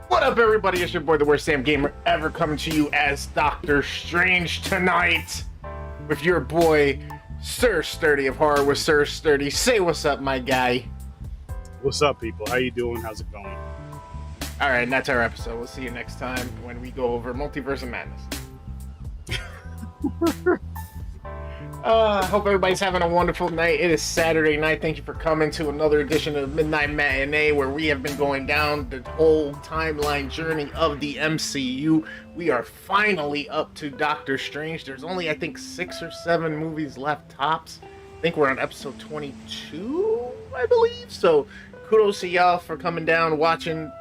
What up, everybody? It's your boy, the worst Sam Gamer ever, coming to you as Doctor Strange tonight with your boy, Sir Sturdy of Horror with Sir Sturdy. Say what's up, my guy. What's up, people? How you doing? How's it going? All right, and that's our episode. We'll see you next time when we go over Multiverse of Madness. Hope everybody's having a wonderful night. It is Saturday night. Thank you for coming to another edition of Midnight Matinee, where we have been going down the whole timeline journey of the MCU. We are finally up to Doctor Strange. There's only, I think, 6 or 7 movies left tops. I think we're on episode 22, I believe. So kudos to y'all for coming down, watching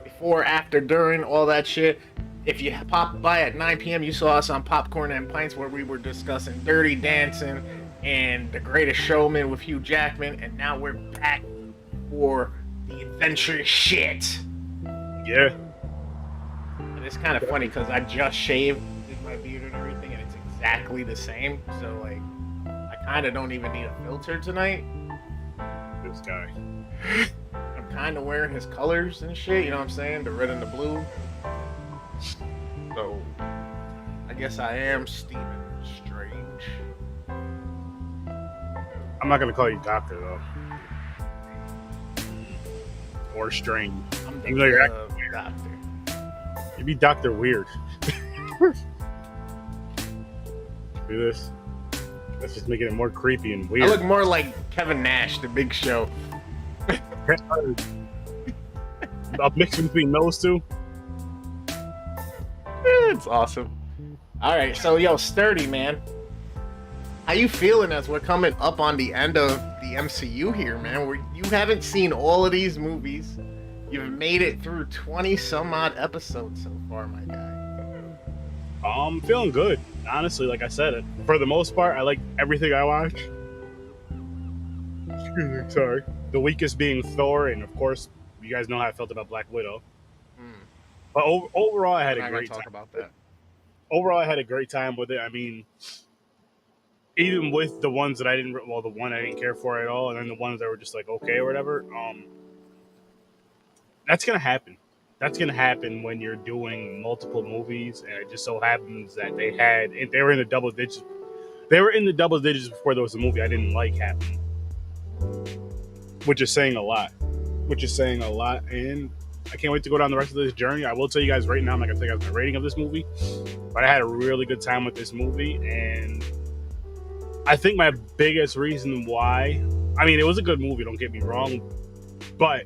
before, after, during, all that shit. If you popped by at 9 p.m., you saw us on Popcorn and Pints, where we were discussing Dirty Dancing and The Greatest Showman with Hugh Jackman, and now we're back for the adventurous shit. Yeah. And it's kind of funny because I just shaved, did my beard and everything, and it's exactly the same. So, like, I kind of don't even need a filter tonight. This guy. I'm kind of wearing his colors and shit, you know what I'm saying? The red and the blue. So, I guess I am Stephen Strange. I'm not gonna call you Doctor though, or Strange. I'm the Even though you're acting weird. Doctor. You'd be Doctor Weird. Do this. That's just making it more creepy and I weird. look more like Kevin Nash, the Big Show. A mix between those two. It's awesome. All right, so yo, Sturdy, man, how you feeling as we're coming up on the end of the MCU here, man? Where you haven't seen all of these movies, you've made it through 20 some odd episodes so far, my guy. I'm feeling good, honestly. Like I said, for the most part, I like everything I watch. Excuse me, sorry. The weakest being Thor, and of course, you guys know how I felt about Black Widow. But overall, I had a great time. About that. Overall, I had a great time with it. I mean, even with the ones that I didn't, well, the one I didn't care for at all, and then the ones that were just like okay or whatever. That's gonna happen. That's gonna happen when you're doing multiple movies, and it just so happens that they were in the double digits. They were in the double digits before there was a movie I didn't like happening, which is saying a lot. And I can't wait to go down the rest of this journey. I will tell you guys right now, I'm not going to tell you guys my rating of this movie, but I had a really good time with this movie, and I think my biggest reason why, I mean, it was a good movie, don't get me wrong, but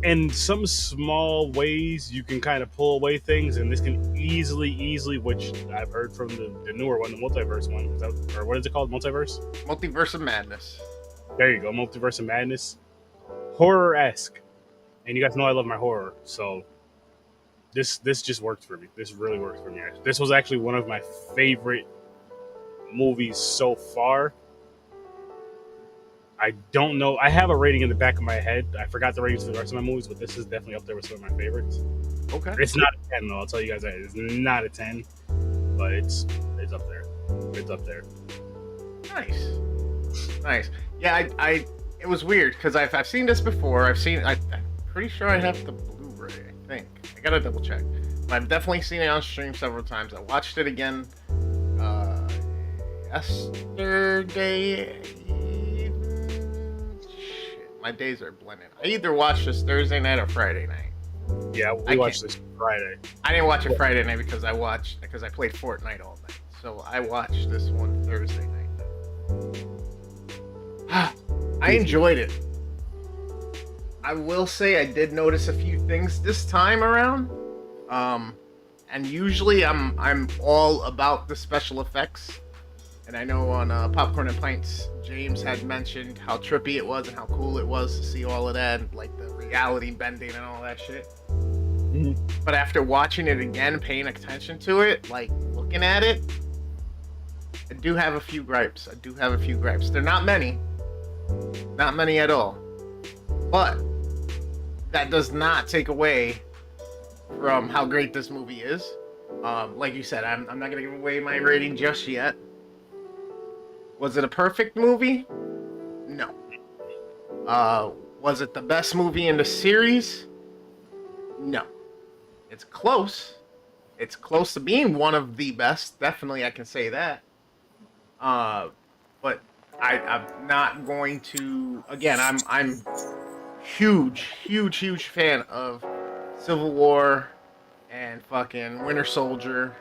in some small ways, you can kind of pull away things, and this can easily, which I've heard from the newer one, the multiverse one, or what is it called, multiverse? Multiverse of Madness. There you go, Multiverse of Madness. Horror-esque. And you guys know I love my horror, so this just works for me. This really works for me. This was actually one of my favorite movies so far. I don't know. I have a rating in the back of my head. I forgot the ratings for the rest of my movies, but this is definitely up there with some of my favorites. Okay. It's not a 10, though. I'll tell you guys that. It's not a 10, but it's up there. It's up there. Nice. Yeah, it was weird, because I've seen this before. I'm pretty sure I have the Blu-ray, I think. I gotta double check. But I've definitely seen it on stream several times. I watched it again yesterday. Shit, my days are blending. I either watched this Thursday night or Friday night. Yeah, we watched this Friday. I didn't watch it Friday night because I played Fortnite all night. So I watched this one Thursday night. I enjoyed it. I will say I did notice a few things this time around. And usually I'm all about the special effects. And I know on Popcorn and Pints, James had mentioned how trippy it was and how cool it was to see all of that, and like the reality bending and all that shit. Mm-hmm. But after watching it again, paying attention to it, like looking at it, I do have a few gripes. They're not many. Not many at all. But that does not take away from how great this movie is. Like you said, I'm not going to give away my rating just yet. Was it a perfect movie? No. Was it the best movie in the series? No, it's close. It's close to being one of the best. Definitely, I can say that. But I'm not going to. Again, I'm huge fan of Civil War and fucking Winter Soldier,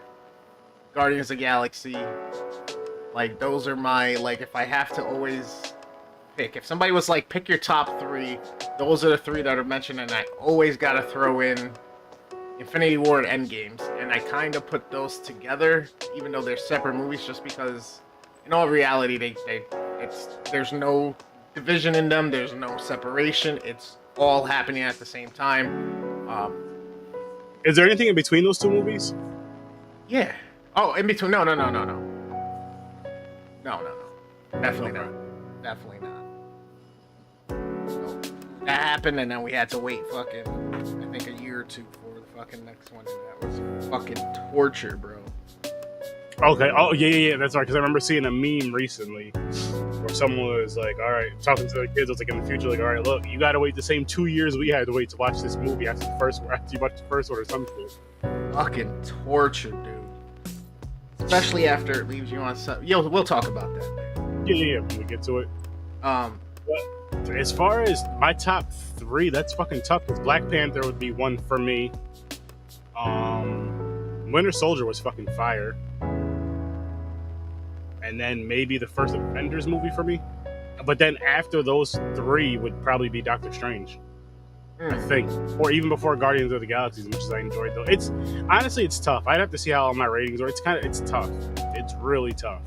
Guardians of the Galaxy. Like those are my like. If I have to always pick, if somebody was like, pick your top three, those are the three that are mentioned, and I always gotta throw in Infinity War and Endgames, and I kind of put those together, even though they're separate movies, just because, in all reality, there's no division in them, there's no separation, it's all happening at the same time. Is there anything in between those two movies? Yeah. Oh, in between? No. Definitely not. Definitely not. So, that happened, and then we had to wait fucking, I think, a year or two for the fucking next one, and that was fucking torture, bro. Okay. Oh, yeah. That's right. Because I remember seeing a meme recently where someone was like, all right, talking to the kids, I was like, in the future, like, all right, look, you got to wait the same 2 years we had to wait to watch this movie after you watch the first one or something. Fucking torture, dude. Especially after it leaves you on some. Yo, we'll talk about that. Yeah, when we get to it. But as far as my top three, that's fucking tough, because Black Panther would be one for me. Winter Soldier was fucking fire. And then maybe the first Avengers movie for me. But then after those three would probably be Doctor Strange, I think. Or even before Guardians of the Galaxy, which I enjoyed though. It's honestly, it's tough. I'd have to see how all my ratings are. It's tough. It's really tough.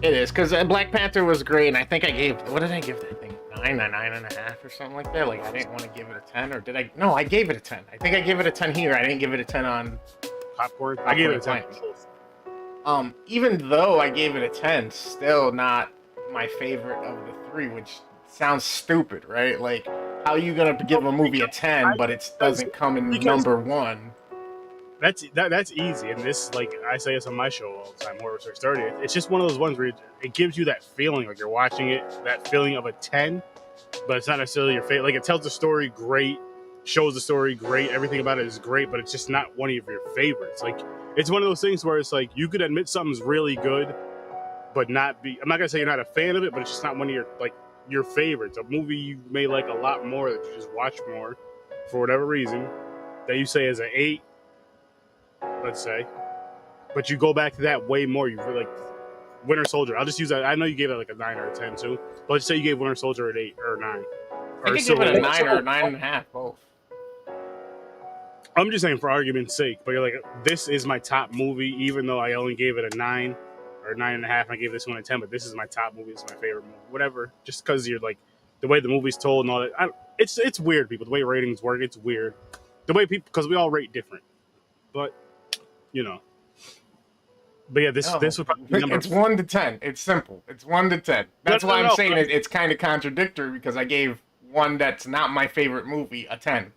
It is, because Black Panther was great, and I think I gave, what did I give that thing? 9.5 or something like that? Like, I didn't want to give it a 10, or did I? No, I gave it a 10. I think I gave it a 10 here. I didn't give it a 10 on Popcorn. I gave it a 10. Even though I gave it a 10, still not my favorite of the three, which sounds stupid, right? Like, how are you going to give a movie a 10, but it doesn't come in number one? That's easy, and this, like I say this on my show all the time, Horror Research 30. It's just one of those ones where it gives you that feeling, like you're watching it, that feeling of a 10, but it's not necessarily your favorite. Like, it tells the story great, shows the story great, everything about it is great, but it's just not one of your favorites. Like, it's one of those things where it's like you could admit something's really good, but not be. I'm not gonna say you're not a fan of it, but it's just not one of your favorites. A movie you may like a lot more, that you just watch more for whatever reason, that you say is an 8. Let's say, but you go back to that way more. You feel like Winter Soldier. I'll just use that. I know you gave it like a 9 or a 10 too, but let's say you gave Winter Soldier an 8 or a 9. I could give it a 9 or a 9.5, both. I'm just saying for argument's sake, but you're like, this is my top movie, even though I only gave it a 9 or 9.5. I gave this one a 10, but this is my top movie. This is my favorite movie. Whatever. Just because you're like the way the movie's told and all that. It's weird, people. The way ratings work, it's weird. The way people, because we all rate different, but. You know, but yeah, this would probably be number. It's 1 to 10. It's simple. It's 1 to 10. That's why I'm saying it's kind of contradictory, because I gave one that's not my favorite movie a 10.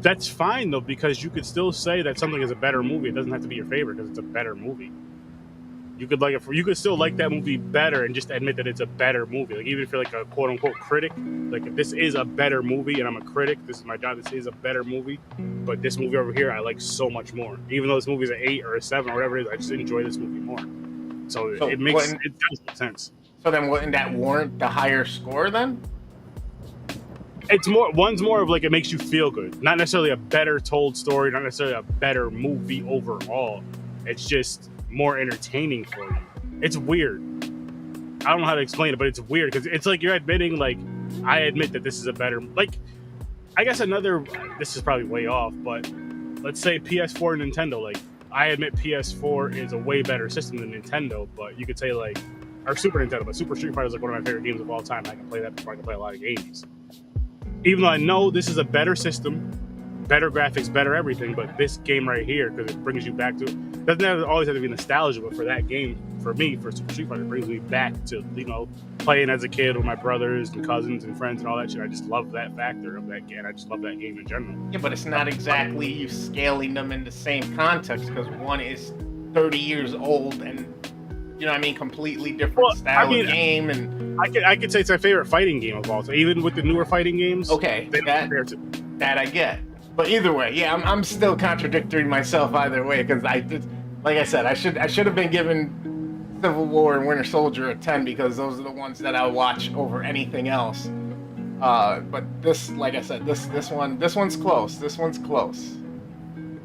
That's fine though, because you could still say that something is a better movie. It doesn't have to be your favorite because it's a better movie. You could like it. You could still like that movie better and just admit that it's a better movie. Like, even if you're like a quote unquote critic, like, if this is a better movie and I'm a critic, this is my job. This is a better movie, but this movie over here I like so much more. Even though this movie's an 8 or a 7 or whatever it is, I just enjoy this movie more. So it does make sense. So then, wouldn't that warrant the higher score then? It's more. One's more of like, it makes you feel good, not necessarily a better told story, not necessarily a better movie overall. It's just more entertaining for you. It's weird. I don't know how to explain it, but it's weird because it's like you're admitting, like, I admit that this is a better, like, I guess this is probably way off, but let's say PS4 and Nintendo, like, I admit PS4 is a way better system than Nintendo, but you could say, like, or Super Nintendo, but Super Street Fighter is like one of my favorite games of all time. I can play that before I can play a lot of games. Even though I know this is a better system, better graphics, better everything, but this game right here, because it brings you back to, doesn't always have to be nostalgia, but for that game, for me, for Super Street Fighter, it brings me back to, you know, playing as a kid with my brothers and cousins and friends and all that shit. I just love that factor of that game. I just love that game in general. Yeah, but it's not exactly you scaling them in the same context, because one is 30 years old and, you know what I mean, completely different style of game, and I could say it's my favorite fighting game of all time. Even with the newer fighting games, Okay, they don't compare to. that I get. But either way, yeah, I'm still contradicting myself either way because like I said, I should have been given Civil War and Winter Soldier a 10 because those are the ones that I watch over anything else. But this, like I said, this one's close. This one's close.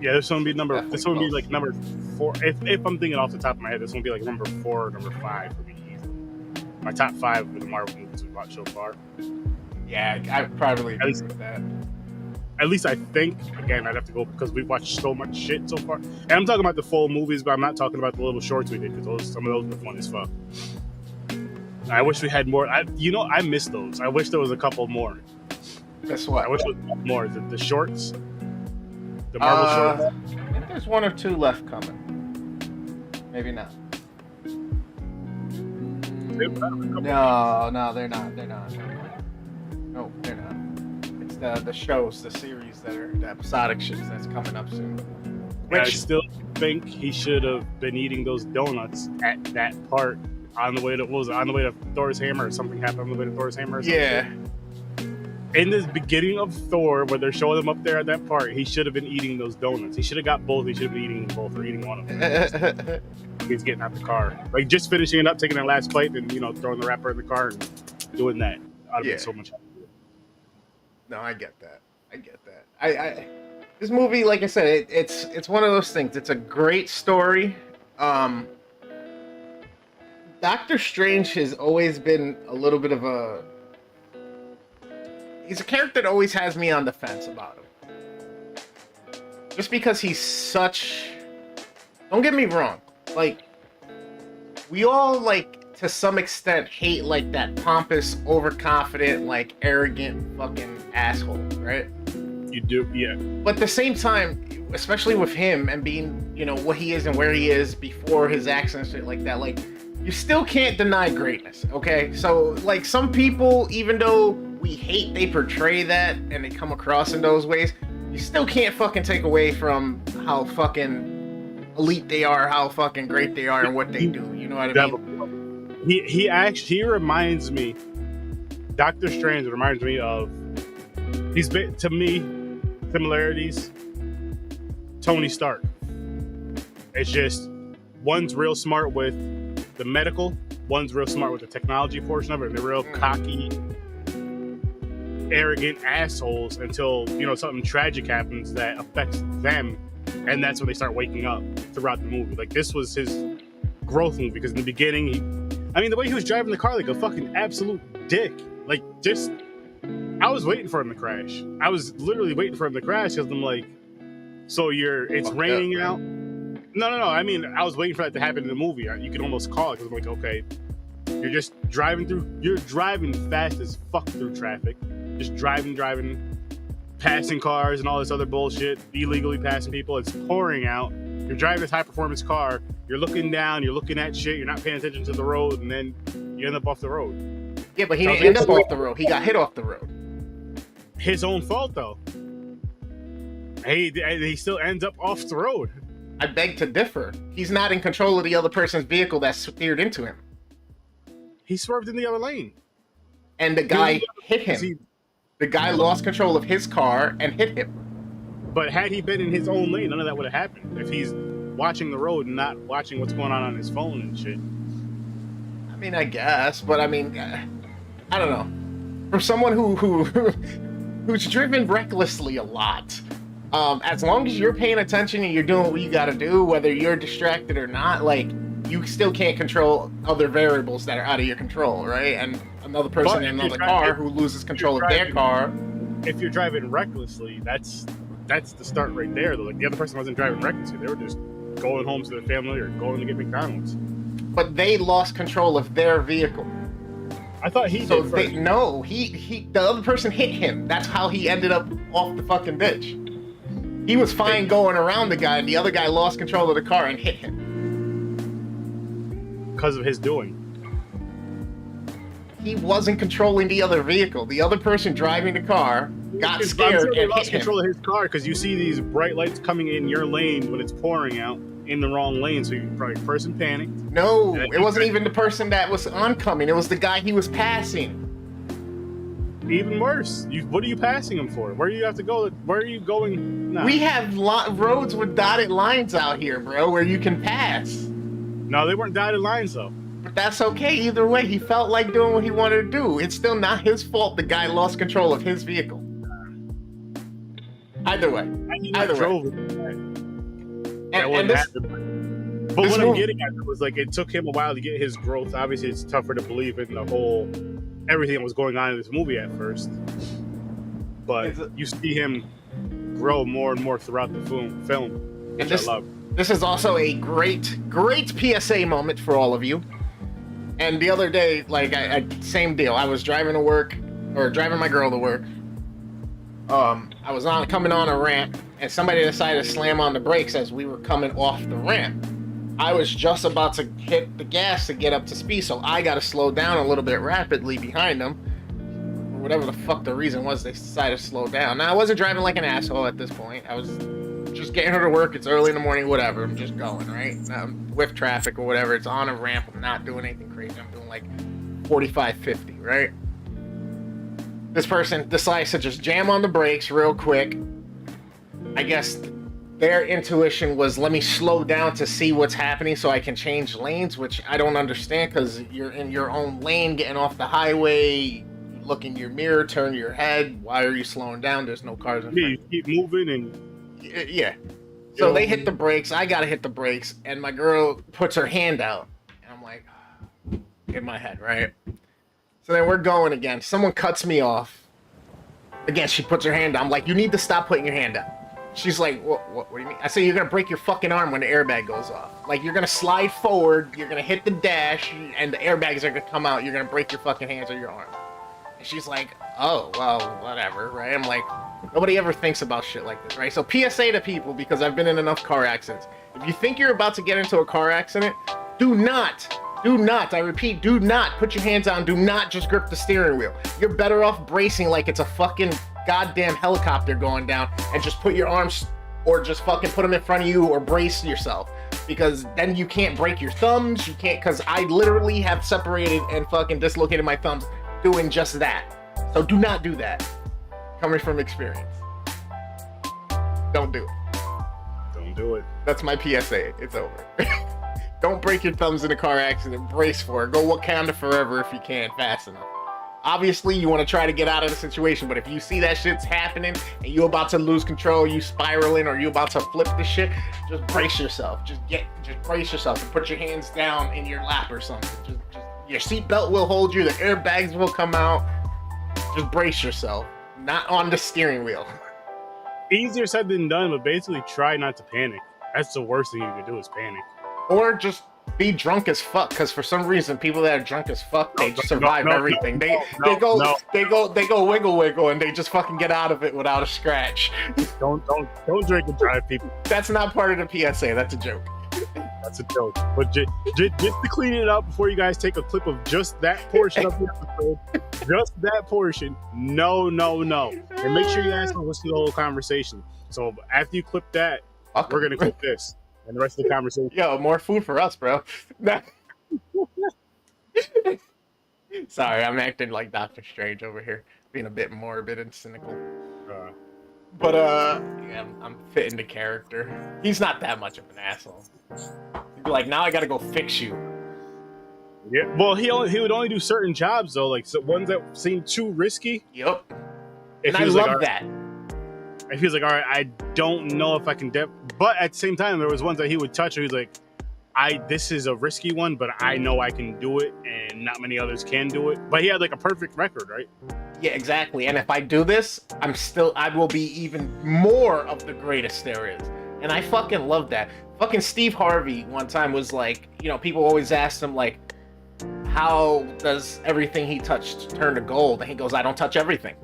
Yeah, this one would be Definitely This one would be close. like number 4. If I'm thinking off the top of my head, this one would be like number 4 or number 5 for me. My top 5 of the Marvel movies we've watched so far. Yeah, I probably agree with that. At least I think. Again, I'd have to go because we've watched so much shit so far. And I'm talking about the full movies, but I'm not talking about the little shorts we did because some of those were fun as fuck. I wish we had more. I miss those. I wish there was a couple more. Guess what? I wish there was more. The shorts, the Marvel shorts. I think there's 1 or 2 left coming. Maybe not. No, they're not. No, they're not. It's the shows, the series that are the episodic shit that's coming up soon. I still think he should have been eating those donuts at that part on the way to Thor's hammer, or something happened on the way to Thor's hammer. Or something. Yeah. In the beginning of Thor, where they're showing them up there at that part, he should have been eating those donuts. He should have got both. He should have been eating them both, or eating one of them. He's getting out the car, like just finishing it up, taking that last bite, and throwing the wrapper in the car and doing that. I'd be so much happier. No, I get that. I this movie, like I said, it's one of those things. It's a great story. Doctor Strange has always been a little bit of a. He's a character that always has me on the fence about him. Just because he's such. Don't get me wrong. Like, we all, like, to some extent hate, like, that pompous, overconfident, like, arrogant fucking asshole, right? You do, yeah. But at the same time, especially with him and being, what he is and where he is before his accident and shit like that, like, you still can't deny greatness, okay? So, like, some people, even though we hate they portray that and they come across in those ways, you still can't fucking take away from how fucking elite they are, how fucking great they are, and what they do. You know what I mean? He reminds me. Doctor Strange reminds me of. To me, similarities. Tony Stark. It's just one's real smart with the medical, one's real smart with the technology portion of it, and they're real cocky, arrogant assholes until something tragic happens that affects them. And that's when they start waking up throughout the movie. Like, this was his growth movie, because in the beginning, the way he was driving the car like a fucking absolute dick. Like, I was waiting for him to crash. I was literally waiting for him to crash because I'm like, it's raining out. No. I was waiting for that to happen in the movie. You could almost call it because I'm like, okay, you're just you're driving fast as fuck through traffic. Just driving. Passing cars and all this other bullshit, illegally passing people. It's pouring out. You're driving this high-performance car. You're looking down. You're looking at shit. You're not paying attention to the road, and then you end up off the road. Yeah, but he didn't end up off the road. He got hit off the road. His own fault, though. He still ends up off the road. I beg to differ. He's not in control of the other person's vehicle that steered into him. He swerved in the other lane. And the guy hit him. The guy lost control of his car and hit him. But had he been in his own lane, none of that would have happened. If he's watching the road and not watching what's going on his phone and shit. I guess, but I don't know. For someone who's driven recklessly a lot, as long as you're paying attention and you're doing what you got to do, whether you're distracted or not, like, you still can't control other variables that are out of your control, right? And another person in another car who loses control of their car. If you're driving recklessly, that's the start right there. Like, the other person wasn't driving recklessly; they were just going home to their family or going to get McDonald's. But they lost control of their vehicle. I thought he did first. The other person hit him. That's how he ended up off the fucking ditch. He was fine going around the guy, and the other guy lost control of the car and hit him. Because of his doing. He wasn't controlling the other vehicle. The other person driving the car got scared and lost control of his car because you see these bright lights coming in your lane when it's pouring out, in the wrong lane, so you probably person panicked. No, it wasn't even the person that was oncoming. It was the guy he was passing. Even worse. What are you passing him for? Where do you have to go? Where are you going? Nah. We have roads with dotted lines out here, bro, where you can pass. No, they weren't dotted lines, though. But that's okay. Either way, he felt like doing what he wanted to do. It's still not his fault the guy lost control of his vehicle. Either way. Either way. But what I'm getting at was like, it took him a while to get his growth. Obviously, it's tougher to believe in the whole everything that was going on in this movie at first. But you see him grow more and more throughout the film, which I love. This is also a great PSA moment for all of you. And the other day, like, same deal. I was driving my girl to work. I was coming on a ramp, and somebody decided to slam on the brakes as we were coming off the ramp. I was just about to hit the gas to get up to speed, so I got to slow down a little bit rapidly behind them. Whatever the fuck the reason was, they decided to slow down. Now, I wasn't driving like an asshole at this point. I was just getting her to work. It's early in the morning, whatever. I'm just going, right? With traffic or whatever. It's on a ramp. I'm not doing anything crazy. I'm doing like 45, 50, right? This person decides to just jam on the brakes real quick. I guess their intuition was, let me slow down to see what's happening so I can change lanes, which I don't understand, because you're in your own lane getting off the highway. Look in your mirror, turn your head. Why are you slowing down? There's no cars in front. You keep moving and... Yeah. So they hit the brakes. I gotta hit the brakes, and my girl puts her hand out, and I'm like, in my head, right? So then we're going again. Someone cuts me off. Again, she puts her hand out. I'm like, you need to stop putting your hand out. She's like, what do you mean? I say, you're gonna break your fucking arm when the airbag goes off. Like, you're gonna slide forward, you're gonna hit the dash, and the airbags are gonna come out. You're gonna break your fucking hands or your arm. And she's like, oh, well, whatever, right? I'm like, nobody ever thinks about shit like this, right? So PSA to people, because I've been in enough car accidents. If you think you're about to get into a car accident, do not, I repeat, do not put your hands on, do not just grip the steering wheel. You're better off bracing like it's a fucking goddamn helicopter going down, and just put your arms, or just fucking put them in front of you, or brace yourself. Because then you can't break your thumbs, you can't, because I literally have separated and fucking dislocated my thumbs doing just that. So do not do that. Coming from experience. Don't do it. Don't do it. That's my PSA. It's over. Don't break your thumbs in a car accident. Brace for it. Go Wakanda forever if you can, fast enough. Obviously, you want to try to get out of the situation, but if you see that shit's happening and you're about to lose control, you spiraling, or you about to flip the shit, just brace yourself. Just brace yourself and put your hands down in your lap or something. Just your seatbelt will hold you. The airbags will come out. Just brace yourself. Not on the steering wheel. Easier said than done, but basically try not to panic. That's the worst thing you can do, is panic. Or just be drunk as fuck, because for some reason people that are drunk as fuck, they survive everything. They go wiggle, and they just fucking get out of it without a scratch. Don't drink and drive, people. That's not part of the PSA. That's a joke. That's a joke. But just to clean it up before you guys take a clip of just that portion of the episode, just that portion. No. And make sure you guys can listen to the whole conversation. So after you clip that, we're gonna clip this and the rest of the conversation. Yo, more food for us, bro. Sorry, I'm acting like Doctor Strange over here, being a bit morbid and cynical. But yeah, I'm fitting the character. He's not that much of an asshole. He'd be like, now I gotta go fix you. Yeah, well, he would only do certain jobs though, like ones that seem too risky. Yep. And I love that. If he was like, all right, I don't know if I can, but at the same time, there was ones that he would touch, and he's like, this is a risky one, but I know I can do it, and not many others can do it. But he had like a perfect record, right? Yeah, exactly. And if I do this, I will be even more of the greatest there is. And I fucking love that. Fucking Steve Harvey one time was like, people always asked him like, how does everything he touched turn to gold? And he goes, I don't touch everything.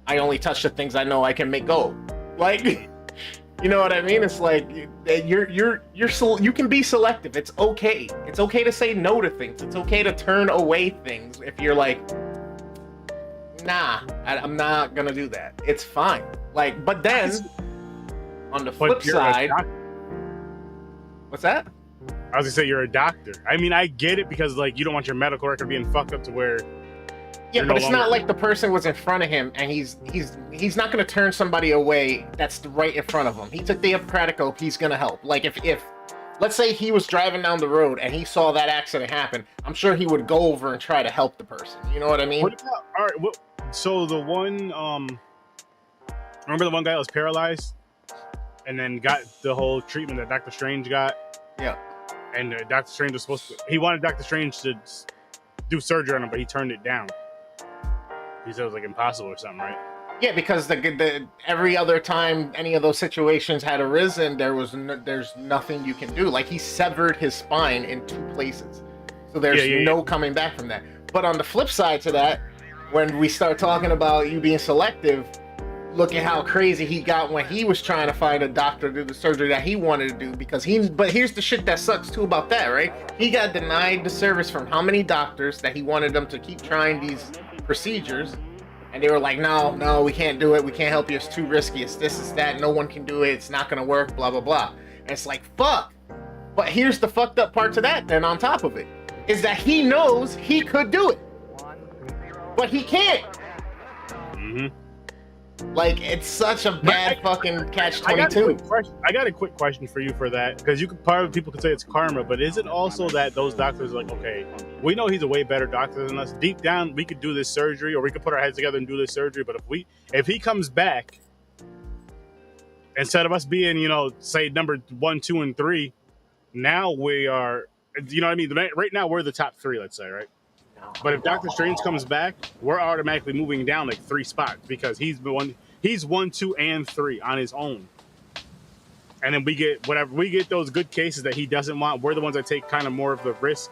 I only touch the things I know I can make gold. Like, you know what I mean? It's like you can be selective. It's okay. It's okay to say no to things. It's okay to turn away things if you're like, nah, I'm not gonna do that. It's fine. Like, but then on the flip side, What's that? I was gonna say you're a doctor. I mean, I get it because like you don't want your medical record being fucked up to where. Yeah, but it's not like the person was in front of him and he's not gonna turn somebody away that's right in front of him. He took the Hippocratic Oath. He's gonna help. Like if let's say he was driving down the road and he saw that accident happen, I'm sure he would go over and try to help the person. You know what I mean? What about, all right. So the one, remember the one guy that was paralyzed and then got the whole treatment that Doctor Strange got? Yeah. And Doctor Strange was supposed to. He wanted Doctor Strange to do surgery on him, but he turned it down. He said it was like impossible or something, right? Yeah, because the every other time any of those situations had arisen, there's nothing you can do. Like he severed his spine in 2 places, so there's no coming back from that. But on the flip side to that, when we start talking about you being selective, look at how crazy he got when he was trying to find a doctor to do the surgery that he wanted to do. Because but here's the shit that sucks too about that, right? He got denied the service from how many doctors that he wanted them to keep trying these procedures, and they were like, no, we can't do it, we can't help you, it's too risky, it's this, it's that, no one can do it, it's not gonna work, blah blah blah. And it's like, fuck. But here's the fucked up part to that then on top of it, is that he knows he could do it, but he can't. Like, it's such a bad fucking catch-22. I got a quick question for you for that, because people could say it's karma, but is it also that those doctors are like, okay, we know he's a way better doctor than us. Deep down, we could do this surgery, or we could put our heads together and do this surgery. But if he comes back, instead of us being, say number 1, 2, and 3, now we are, you know what I mean? Right now we're the top 3, let's say, right? But if Doctor Strange comes back, we're automatically moving down like 3 spots because he's 1, 2, and 3 on his own. And then we get those good cases that he doesn't want. We're the ones that take kind of more of the risk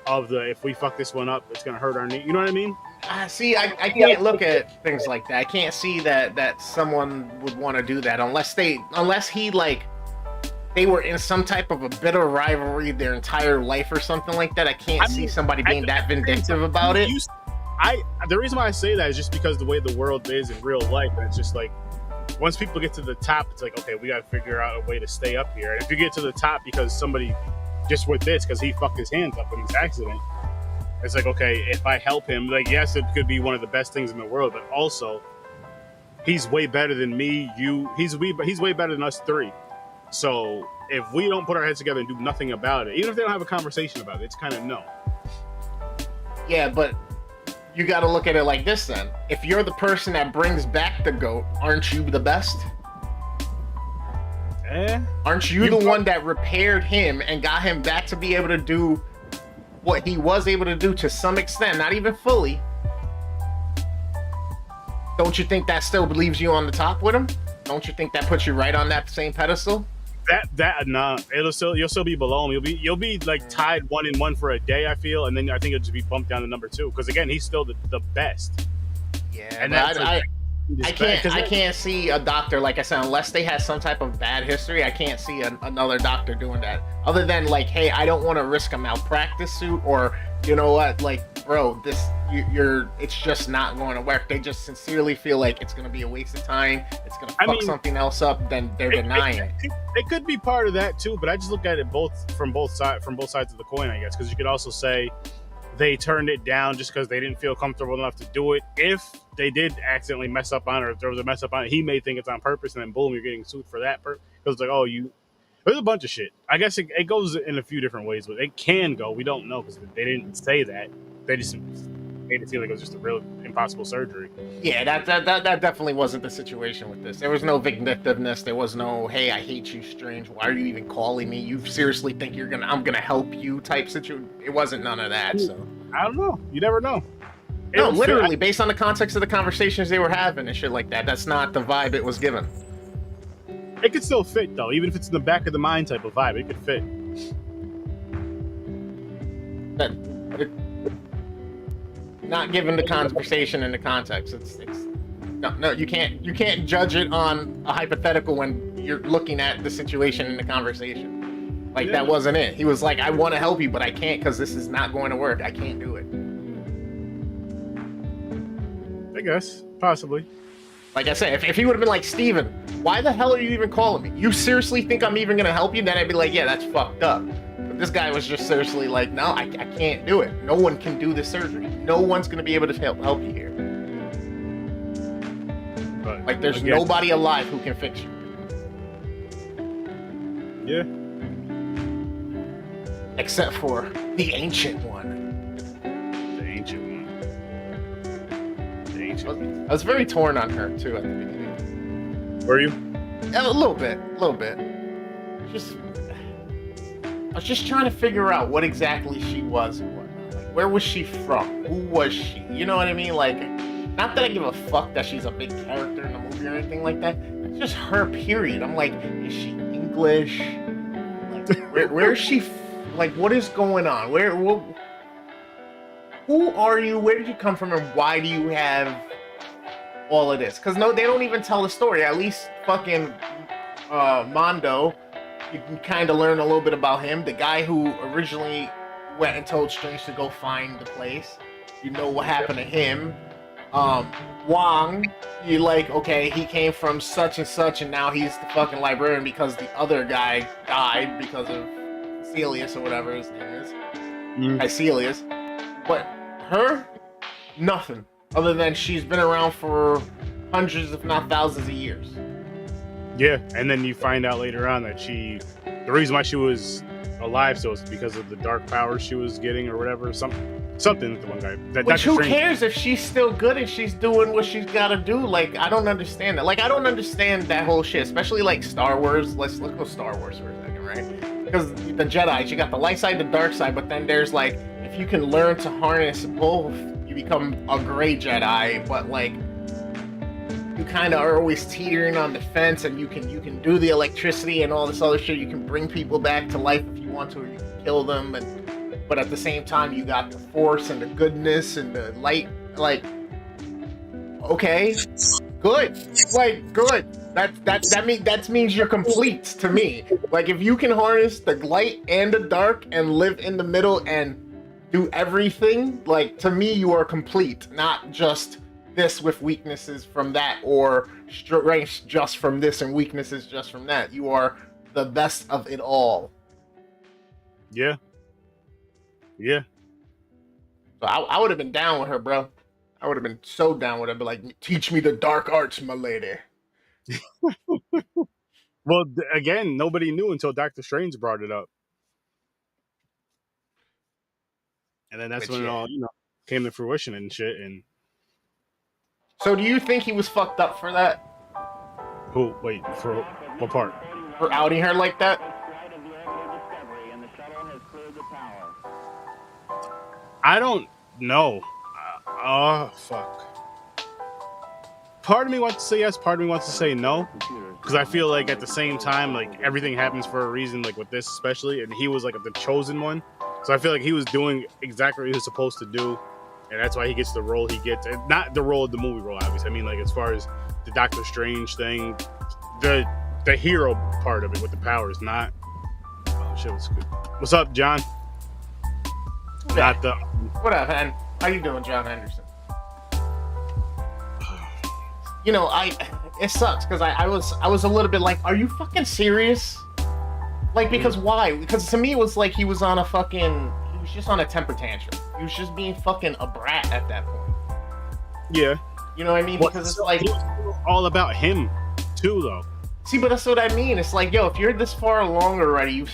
of if we fuck this one up, it's gonna hurt our knee. You know what I mean? See, I can't look at things like that. I can't see that someone would want to do that unless he like they were in some type of a bitter rivalry their entire life or something like that. I can't see somebody being that vindictive about it. The reason why I say that is just because the way the world is in real life, and it's just like once people get to the top, it's like, okay, we got to figure out a way to stay up here. And if you get to the top because somebody just with this, because he fucked his hands up in this accident, it's like, okay, if I help him, like, yes, it could be one of the best things in the world, but also he's way better than me, he's way better than us 3. So if we don't put our heads together and do nothing about it, even if they don't have a conversation about it, it's kind of no. Yeah, but you got to look at it like this then. If you're the person that brings back the GOAT, aren't you the best? Aren't you the one that repaired him and got him back to be able to do what he was able to do to some extent, not even fully? Don't you think that still leaves you on the top with him? Don't you think that puts you right on that same pedestal? Nah, you'll still be below him. You'll be like tied 1 and 1 for a day, I feel, and then I think it'll just be bumped down to number 2 because again, he's still the best. Yeah, and I can't see a doctor, like I said, unless they had some type of bad history. I can't see another doctor doing that. Other than like, hey, I don't want to risk a malpractice suit, or you know what, like, bro, it's just not going to work. They just sincerely feel like it's going to be a waste of time. It's going to fuck something else up. Then they're denying it. It could be part of that too, but I just look at it from both sides of the coin, I guess, because you could also say they turned it down just because they didn't feel comfortable enough to do it. If they did accidentally mess up on it, or if there was a mess up on it, he may think it's on purpose, and then boom, you're getting sued for that. Because it's like, there's a bunch of shit. I guess it goes in a few different ways, but it can go. We don't know because they didn't say that. They just made it seem like it was just a real impossible surgery. Yeah, that definitely wasn't the situation with this. There was no vindictiveness. There was no, hey, I hate you, Strange. Why are you even calling me? You seriously think I'm gonna help you type situation? It wasn't none of that. So I don't know. You never know. No, literally, based on the context of the conversations they were having and shit like that, that's not the vibe it was given. It could still fit though, even if it's in the back of the mind type of vibe. It could fit. Not given the conversation and the context. It's no. You can't judge it on a hypothetical when you're looking at the situation in the conversation. Like, that wasn't it. He was like, I want to help you, but I can't because this is not going to work. I can't do it. I guess possibly. Like I said, if he would have been like, Steven, why the hell are you even calling me? You seriously think I'm even gonna help you? Then I'd be like, yeah, that's fucked up. But this guy was just seriously like, no, I can't do it. No one can do this surgery. No one's gonna be able to help you here. But Like, there's again, nobody alive who can fix you. Yeah. Except for the ancient one. The ancient one. The ancient one. I was very torn on her too at the beginning. Were you? Yeah, a little bit. Just, I was just trying to figure out what exactly she was and whatnot. Like, where was she from? Who was she? You know what I mean? Like, not that I give a fuck that she's a big character in the movie or anything like that. It's just her, period. I'm like, is she English? Like, where is she? Like, what is going on? Who are you? Where did you come from? And why do you have all of this? Because no, they don't even tell the story. At least fucking Mondo, you can kind of learn a little bit about him. The guy who originally went and told Strange to go find the place. You know what happened to him. Wong, you like, okay, he came from such and such, and now he's the fucking librarian because the other guy died because of Celius or whatever his name is. Celius. But her, nothing. Other than she's been around for hundreds, if not thousands of years. Yeah, and then you find out later on that the reason why she was alive so is because of the dark powers she was getting or whatever, something with the one guy. Which who cares if she's still good and she's doing what she's got to do? Like, I don't understand that. Like, I don't understand that whole shit, especially like Star Wars. Let's go Star Wars for a second, right? Because the Jedi, you got the light side, the dark side, but then there's like, if you can learn to harness both, you become a gray Jedi. But like, you kind of are always teetering on the fence, and you can do the electricity and all this other shit. You can bring people back to life if you want to, or you can kill them. But at the same time, you got the Force and the goodness and the light. Like, okay, good, like good. That means you're complete to me. Like, if you can harness the light and the dark and live in the middle and do everything, like, to me, you are complete. Not just this with weaknesses from that, or strengths just from this and weaknesses just from that. You are the best of it all. Yeah. Yeah. So I would have been down with her, bro. I would have been so down with her. But like, teach me the dark arts, my lady. Well, again, nobody knew until Doctor Strange brought it up, and then that's when it all came to fruition and shit. And so, do you think he was fucked up for that? who? Wait, for what part? For outing her like that? I don't know. Fuck. Part of me wants to say yes, part of me wants to say no. Because I feel like at the same time, like, everything happens for a reason, like with this especially, and he was like the chosen one. So I feel like he was doing exactly what he was supposed to do, and that's why he gets the role he gets. And not the role of the movie role, obviously. I mean, like, as far as the Doctor Strange thing, the hero part of it with the powers, not... Oh, shit, was good. What's up, John? Not the... What up, man? How you doing, John Henderson? You know, it sucks because I was a little bit like, are you fucking serious? Like, because why? Because to me it was like he was just on a temper tantrum. He was just being fucking a brat at that point. Yeah. You know what I mean? Because it's like, it was all about him too, though. See, but that's what I mean. It's like, yo, if you're this far along already, you've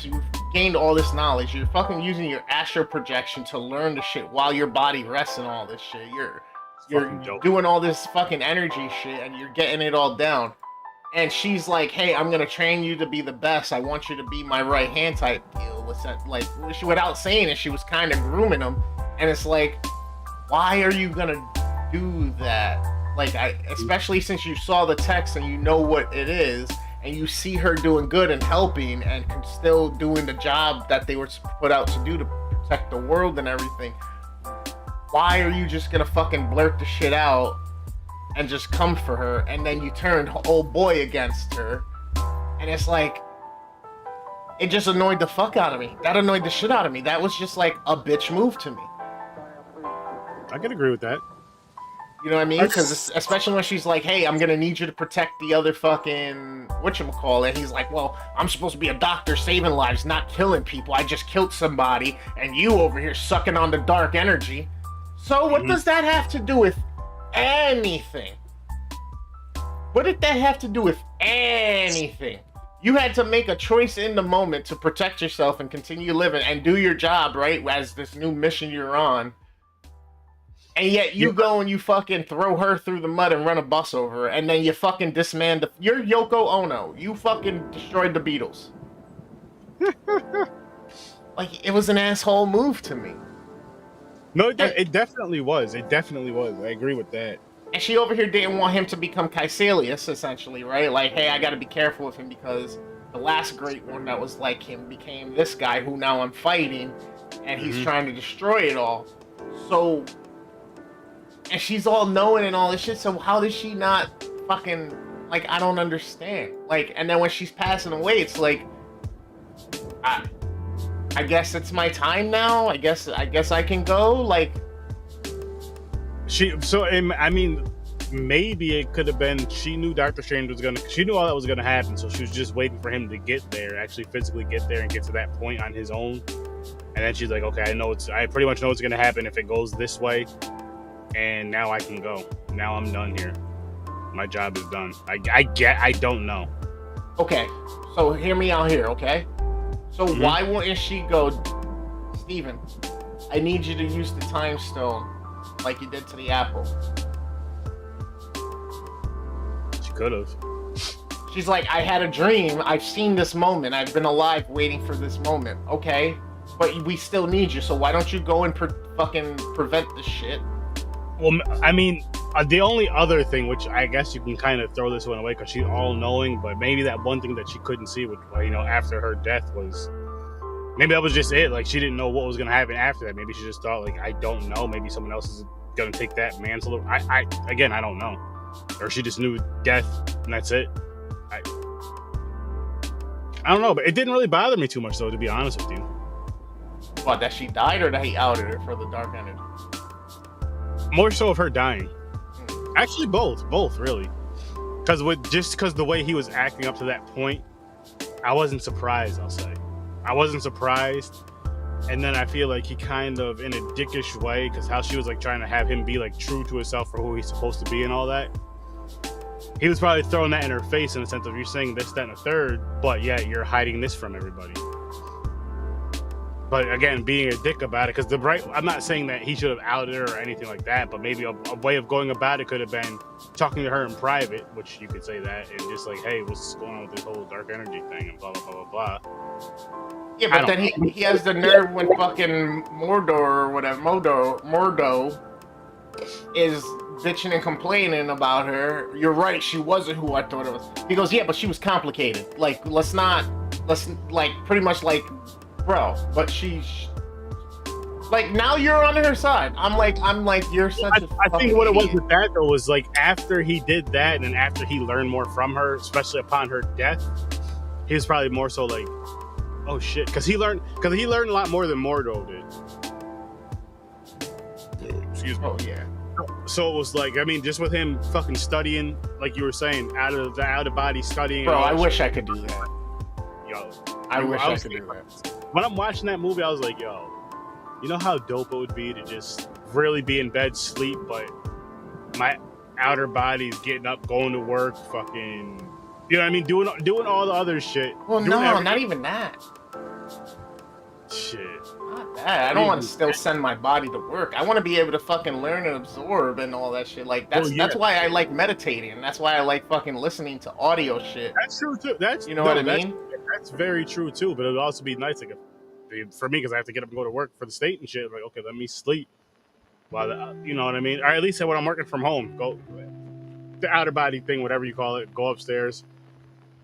gained all this knowledge, you're fucking using your astral projection to learn the shit while your body rests and all this shit. You're doing all this fucking energy shit and you're getting it all down. And she's like, hey, I'm gonna train you to be the best. I want you to be my right hand type deal. What's that? Like, without saying it, she was kind of grooming him. And it's like, why are you gonna do that? Like, especially since you saw the text and you know what it is, and you see her doing good and helping and still doing the job that they were put out to do to protect the world and everything. Why are you just gonna fucking blurt the shit out and just come for her, and then you turned old boy against her? And it's like, it just annoyed the fuck out of me. That annoyed the shit out of me. That was just like a bitch move to me. I can agree with that. You know what I mean? Because especially when she's like, "Hey, I'm gonna need you to protect the other fucking whatchamacallit." He's like, "Well, I'm supposed to be a doctor saving lives, not killing people. I just killed somebody, and you over here sucking on the dark energy." So what does that have to do with anything? What did that have to do with anything? You had to make a choice in the moment to protect yourself and continue living and do your job, right? As this new mission you're on. And yet you go and you fucking throw her through the mud and run a bus over her, and then you fucking dismantle. You're Yoko Ono. You fucking destroyed the Beatles. Like, it was an asshole move to me. No, it definitely was. It definitely was. I agree with that. And she over here didn't want him to become Caecilius, essentially, right? Like, hey, I gotta be careful with him because the last great one that was like him became this guy who now I'm fighting, and he's trying to destroy it all. So... And she's all knowing and all this shit, so how does she not fucking, like, I don't understand. Like, and then when she's passing away, it's like, I guess it's my time now? I guess I can go? Like... I mean, maybe it could have been, she knew Doctor Strange she knew all that was gonna happen, so she was just waiting for him to get there, actually physically get there and get to that point on his own. And then she's like, okay, I pretty much know what's gonna happen if it goes this way. And now I can go. Now I'm done here. My job is done. I don't know. Okay, so hear me out here, okay? So why wouldn't she go, Steven, I need you to use the time stone like you did to the apple? She could have. She's like, I had a dream. I've seen this moment. I've been alive waiting for this moment. Okay, but we still need you, so why don't you go and fucking prevent this shit? Well, I mean, the only other thing, which I guess you can kind of throw this one away because she's all-knowing, but maybe that one thing that she couldn't see, with, after her death was, maybe that was just it. Like, she didn't know what was going to happen after that. Maybe she just thought, like, I don't know. Maybe someone else is going to take that mantle. I don't know. Or she just knew death, and that's it. I don't know, but it didn't really bother me too much, though, to be honest with you. What, that she died or that he outed her for the dark energy? More so of her dying. Actually, both really. Because the way he was acting up to that point, I wasn't surprised. I'll say, I wasn't surprised. And then I feel like he kind of, in a dickish way, because how she was like trying to have him be like true to himself for who he's supposed to be and all that. He was probably throwing that in her face in the sense of, you're saying this, that, and a third, but yeah, you're hiding this from everybody. But again, being a dick about it, because I'm not saying that he should have outed her or anything like that, but maybe a way of going about it could have been talking to her in private, which you could say that, and just like, hey, what's going on with this whole dark energy thing, and blah, blah, blah, blah, blah. Yeah, but then he has the nerve when fucking Mordo is bitching and complaining about her. You're right, she wasn't who I thought it was. He goes, yeah, but she was complicated. Like, let's like, pretty much like, bro, but she's like, now you're on her side. I'm like, you're such a I think what it was with that though was like, after he did that and after he learned more from her, especially upon her death, he was probably more so like, oh shit, because he learned a lot more than Mordo did. Excuse me. Oh yeah. So it was like, I mean, just with him fucking studying, like you were saying, out of body studying. Bro, I wish I could do that. Yo, I wish I could do that. When I'm watching that movie, I was like, yo, you know how dope it would be to just really be in bed, sleep, but my outer body's getting up, going to work, fucking, you know what I mean? Doing all the other shit. Well, no, not even that. Shit. Not that. I don't want to still send my body to work. I want to be able to fucking learn and absorb and all that shit. Like, that's why I like meditating. And that's why I like fucking listening to audio shit. That's true, too. You know what I mean? That's very true, too. But it would also be nice, like, for me, because I have to get up and go to work for the state and shit. Like, okay, let me sleep. While you know what I mean? Or at least when I'm working from home, go the outer body thing, whatever you call it, go upstairs,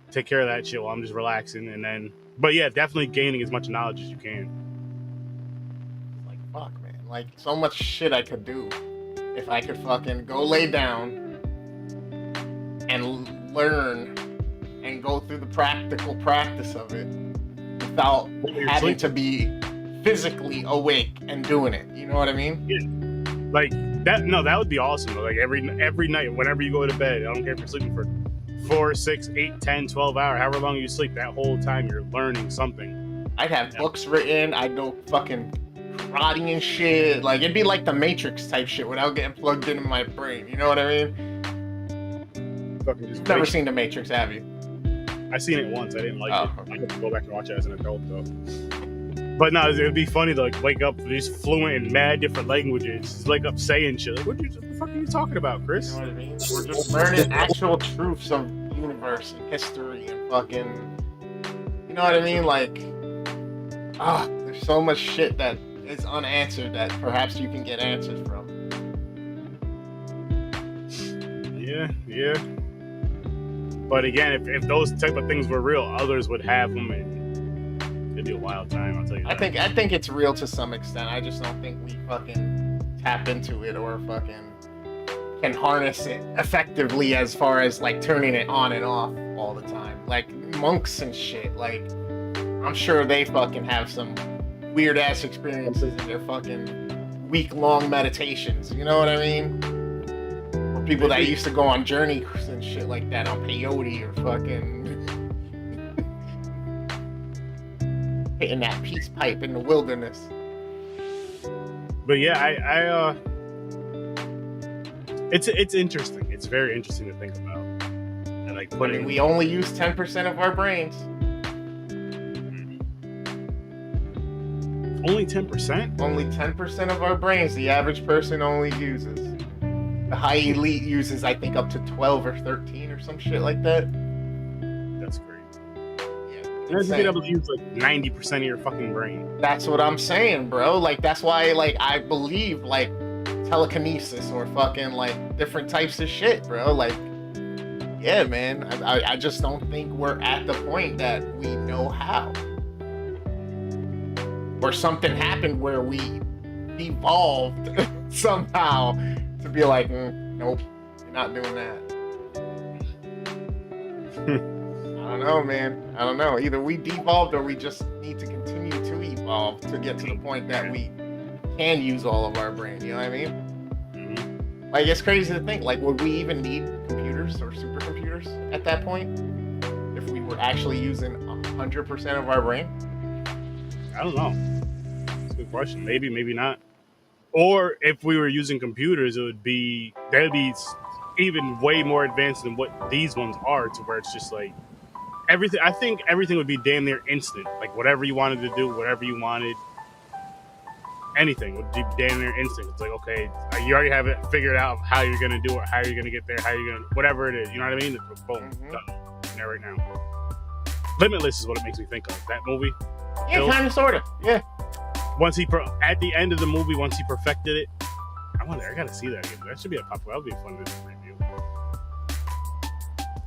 take care of that shit while I'm just relaxing, and then. But yeah, definitely gaining as much knowledge as you can. Like, fuck, man. Like, so much shit I could do if I could fucking go lay down and learn and go through the practical practice of it without having to be physically awake and doing it. You know what I mean? Yeah. Like, That would be awesome. Like every night, whenever you go to bed, I don't care if you're sleeping for 4, 6, 8, 10, 12 hours, however long you sleep, that whole time you're learning something. I'd have books written. I'd go fucking karate and shit. Like it'd be like the Matrix type shit without getting plugged into my brain. You know what I mean? Fucking just Never seen the Matrix, have you? I seen it once. I didn't like it. Okay. I have to go back and watch it as an adult though. But no, it'd be funny to like wake up just fluent in mad different languages, just wake up saying shit. Like, what the fuck are you talking about, Chris? You know what I mean? We're just learning actual truths of universe and history and fucking. You know what I mean? Like, there's so much shit that is unanswered that perhaps you can get answers from. Yeah. But again, if those type of things were real, others would have them, and it'd be a wild time. I'll tell you that. I think it's real to some extent. I just don't think we fucking tap into it or fucking can harness it effectively as far as like turning it on and off all the time. Like monks and shit. Like I'm sure they fucking have some weird ass experiences in their fucking week-long meditations. You know what I mean? Or people that used to go on journeys and shit like that on peyote or fucking hitting that peace pipe in the wilderness. But yeah, it's interesting. It's very interesting to think about. And like putting, we only use 10% of our brains. Only 10%? Only 10% of our brains the average person only uses. The high elite uses, I think, up to 12 or 13 or some shit like that. That's great. Yeah. Imagine being able to use like 90% of your fucking brain. That's what I'm saying, bro. Like, that's why, like, I believe, like, telekinesis or fucking, like, different types of shit, bro. Like, yeah, man. I just don't think we're at the point that we know how. Or something happened where we evolved somehow to be like, nope, you're not doing that. I don't know, man. I don't know. Either we devolved or we just need to continue to evolve to get to the point that we can use all of our brain. You know what I mean? Mm-hmm. Like, it's crazy to think, like, would we even need computers or supercomputers at that point if we were actually using 100% of our brain? I don't know. That's a good question. Maybe, maybe not. Or if we were using computers, they'd be even way more advanced than what these ones are, to where it's just like everything. I think everything would be damn near instant. Like whatever you wanted to do, whatever you wanted, anything would be damn near instant. It's like, okay, you already have it figured out how you're gonna do it, how you're gonna get there, how you're gonna, whatever it is. You know what I mean? It's boom, done. There right now. Limitless is what it makes me think of. That movie. Yeah, kind of, sort of. Yeah. Once at the end of the movie, once he perfected it, I gotta see that again. That should be a pop. That would be a fun review.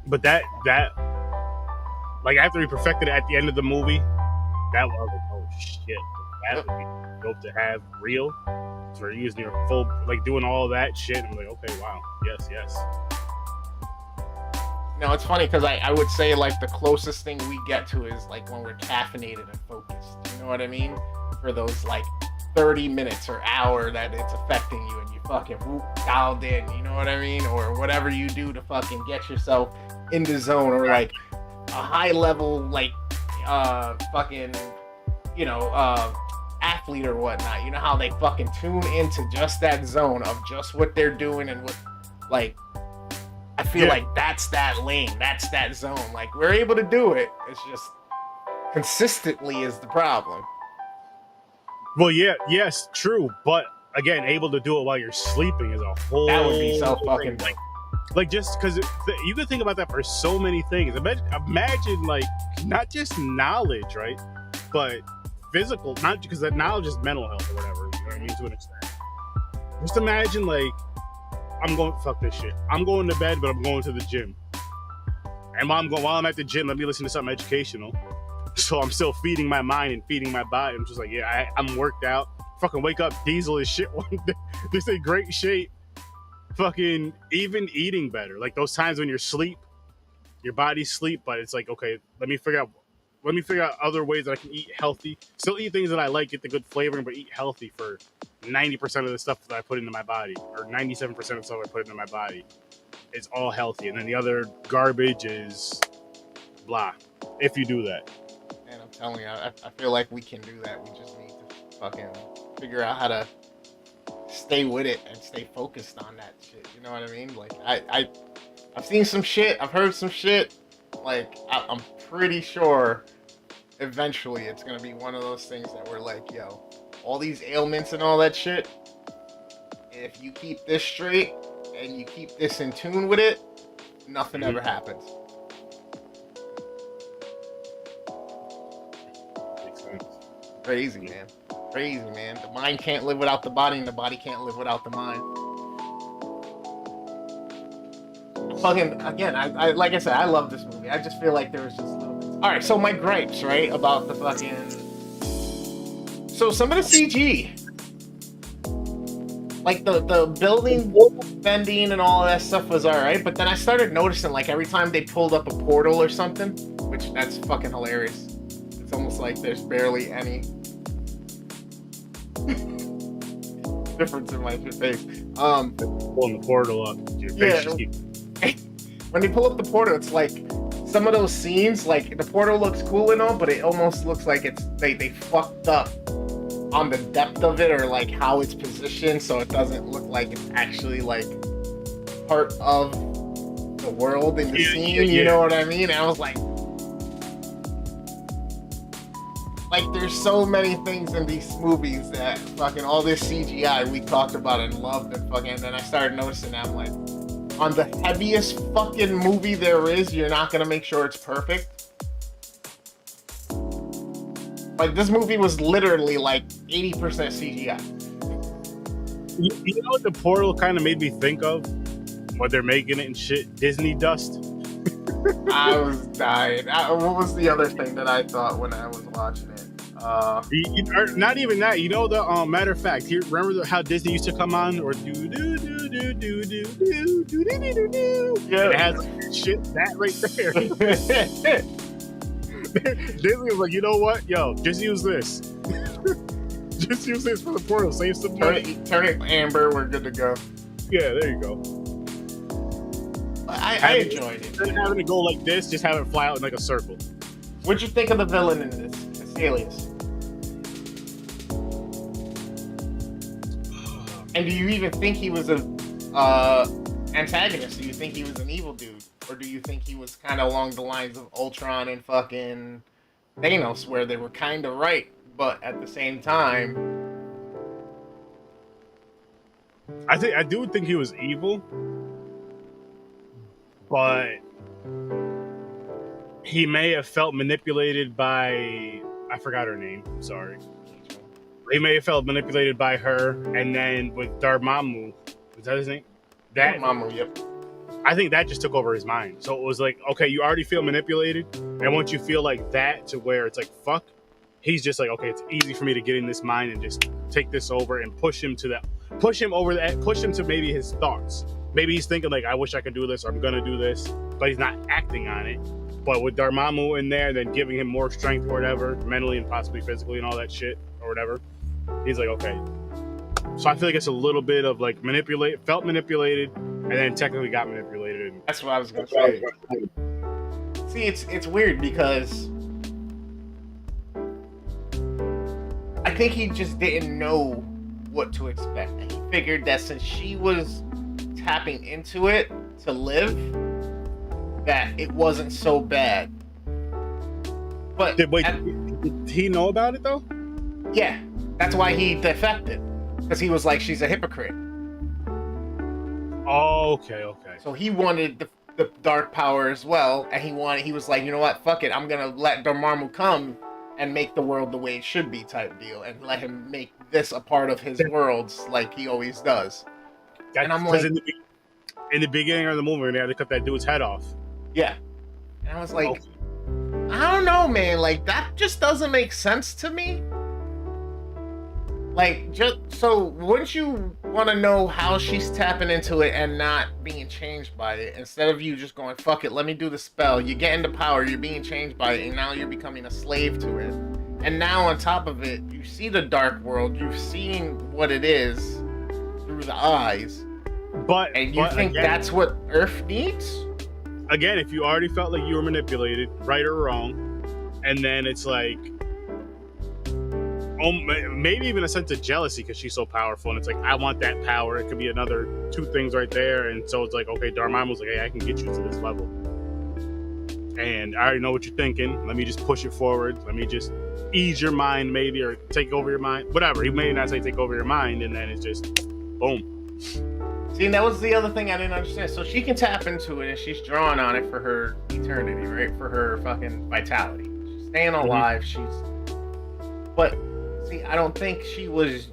But that like after he perfected it at the end of the movie, that was like, oh shit, that would be dope to have real. So you're using your full, like doing all that shit. I'm like, okay, wow, yes. No, it's funny because I would say like the closest thing we get to is like when we're caffeinated and focused. You know what I mean? For those like 30 minutes or hour that it's affecting you and you fucking dialed in. You know what I mean? Or whatever you do to fucking get yourself in the zone, or like a high level like fucking athlete or whatnot. You know how they fucking tune into just that zone of just what they're doing and what like. I feel like that's that lane, that's that zone. Like, we're able to do it. It's just consistently is the problem. Well, yes, true. But again, able to do it while you're sleeping is a whole. That would be so fucking dope. Like just because you can think about that for so many things. Imagine like not just knowledge, right? But physical, not because that knowledge is mental health or whatever. You know what I mean, to an extent. Just imagine like. I'm going, fuck this shit. I'm going to bed, but I'm going to the gym. And while I'm at the gym, let me listen to something educational. So I'm still feeding my mind and feeding my body. I'm just like, yeah, I'm worked out. Fucking wake up diesel as shit one day. Just in great shape. Fucking even eating better. Like those times when you're asleep, your body's asleep, but it's like, okay, let me figure out other ways that I can eat healthy. Still eat things that I like, get the good flavoring, but eat healthy for 90% of the stuff that I put into my body, or 97% of the stuff I put into my body, is all healthy, and then the other garbage is blah. If you do that, And I'm telling you, I feel like we can do that. We just need to fucking figure out how to stay with it and stay focused on that shit. You know what I mean? Like I've seen some shit. I've heard some shit. Like I'm pretty sure eventually it's gonna be one of those things that we're like, yo, all these ailments and all that shit. If you keep this straight and you keep this in tune with it, nothing ever happens. makes sense. Crazy, man. Crazy, man. The mind can't live without the body, and the body can't live without the mind. Fucking again, I like I said, I love this movie. I just feel like there was just little bits. All right, so my gripes, right, about the fucking. So some of the CG, like the building bending and all that stuff was all right, but then I started noticing like every time they pulled up a portal or something, which that's fucking hilarious. It's almost like there's barely any difference in my face. Pulling the portal up, your face just keeps. When they pull up the portal, it's like some of those scenes, like the portal looks cool and all, but it almost looks like it's they fucked up on the depth of it, or like how it's positioned, so it doesn't look like it's actually like part of the world in the scene. You know what I mean? And I was like there's so many things in these movies that fucking all this CGI we talked about and loved, and fucking, and then I started noticing that I'm like, on the heaviest fucking movie there is, you're not gonna make sure it's perfect. Like, this movie was literally like 80% CGI. You know what the portal kind of made me think of? What they're making it and shit? Disney dust. I was dying. What was the other thing that I thought when I was watching it? Not even that. You know the matter of fact. Here, remember how Disney used to come on or do do do do do do do do do do do. Yeah, it has like, shit that right there. Disney was like, you know what, yo, just use this. Just use this for the portal. Save some money. Turn it amber. We're good to go. Yeah, there you go. I enjoyed it. Instead of having to go like this, just have it fly out in like a circle. What'd you think of the villain in this? Alias. And do you even think he was a antagonist? Do you think he was an evil dude? Or do you think he was kind of along the lines of Ultron and fucking Thanos, where they were kind of right, but at the same time... I do think he was evil, but he may have felt manipulated by... I forgot her name. Sorry. He may have felt manipulated by her, and then with Dormammu, is that his name? Dormammu, yep. I think that just took over his mind. So it was like, okay, you already feel manipulated, and once you feel like that, to where it's like, fuck, he's just like, okay, it's easy for me to get in this mind and just take this over and push him to maybe his thoughts. Maybe he's thinking like, I wish I could do this, or I'm gonna do this, but he's not acting on it. But with Dormammu in there, then giving him more strength or whatever, mentally and possibly physically and all that shit or whatever, he's like, okay. So I feel like it's a little bit of like felt manipulated, and then technically got manipulated. That's what I was gonna say. See, it's weird because I think he just didn't know what to expect. And he figured that since she was tapping into it to live, that it wasn't so bad. But did he know about it though? Yeah, that's why he defected, because he was like, she's a hypocrite. Oh, okay. So he wanted the dark power as well, and he was like, you know what, fuck it, I'm gonna let Dormammu come and make the world the way it should be type deal, and let him make this a part of his worlds like he always does. And I'm like, in the beginning of the movie, they had to cut that dude's head off. Yeah, and I was like, I don't know, man, like that just doesn't make sense to me. Like, just so wouldn't you want to know how she's tapping into it and not being changed by it, instead of you just going, fuck it, let me do the spell, you get into power, you're being changed by it, and now you're becoming a slave to it, And now on top of it, you see the dark world. You've seen what it is through the eyes, and you think again, that's what Earth needs? Again, if you already felt like you were manipulated, right or wrong, and then it's like, maybe even a sense of jealousy because she's so powerful, and it's like, I want that power. It could be another two things right there, and so it's like, okay, Dormammu's like, hey, I can get you to this level, and I already know what you're thinking. Let me just push it forward. Let me just ease your mind, maybe, or take over your mind. Whatever. He may not say take over your mind, and then it's just boom. See, and that was the other thing I didn't understand. So she can tap into it, and she's drawing on it for her eternity, right? For her fucking vitality. She's staying alive. She's... But, see, I don't think she was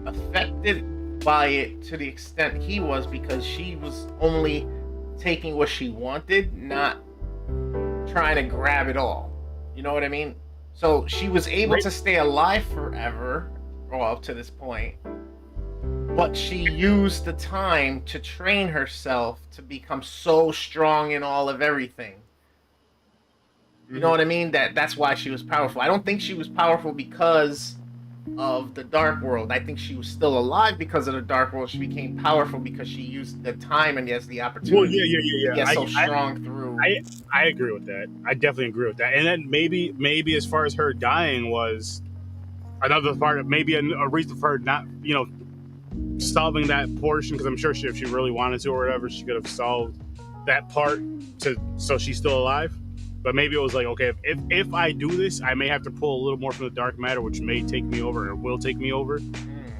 affected by it to the extent he was, because she was only taking what she wanted, not trying to grab it all. You know what I mean? So she was able to stay alive forever, or up to this point, but she used the time to train herself to become so strong in all of everything. You know what I mean? That's why she was powerful. I don't think she was powerful because of the dark world. I think she was still alive because of the dark world. She became powerful because she used the time and yes, the opportunity to get so strong through. I agree with that. I definitely agree with that. And then maybe as far as her dying was another part of maybe a reason for her not, solving that portion, because I'm sure if she really wanted to or whatever, she could have solved that part so she's still alive. But maybe it was like, okay, if I do this, I may have to pull a little more from the dark matter, which may take me over or will take me over.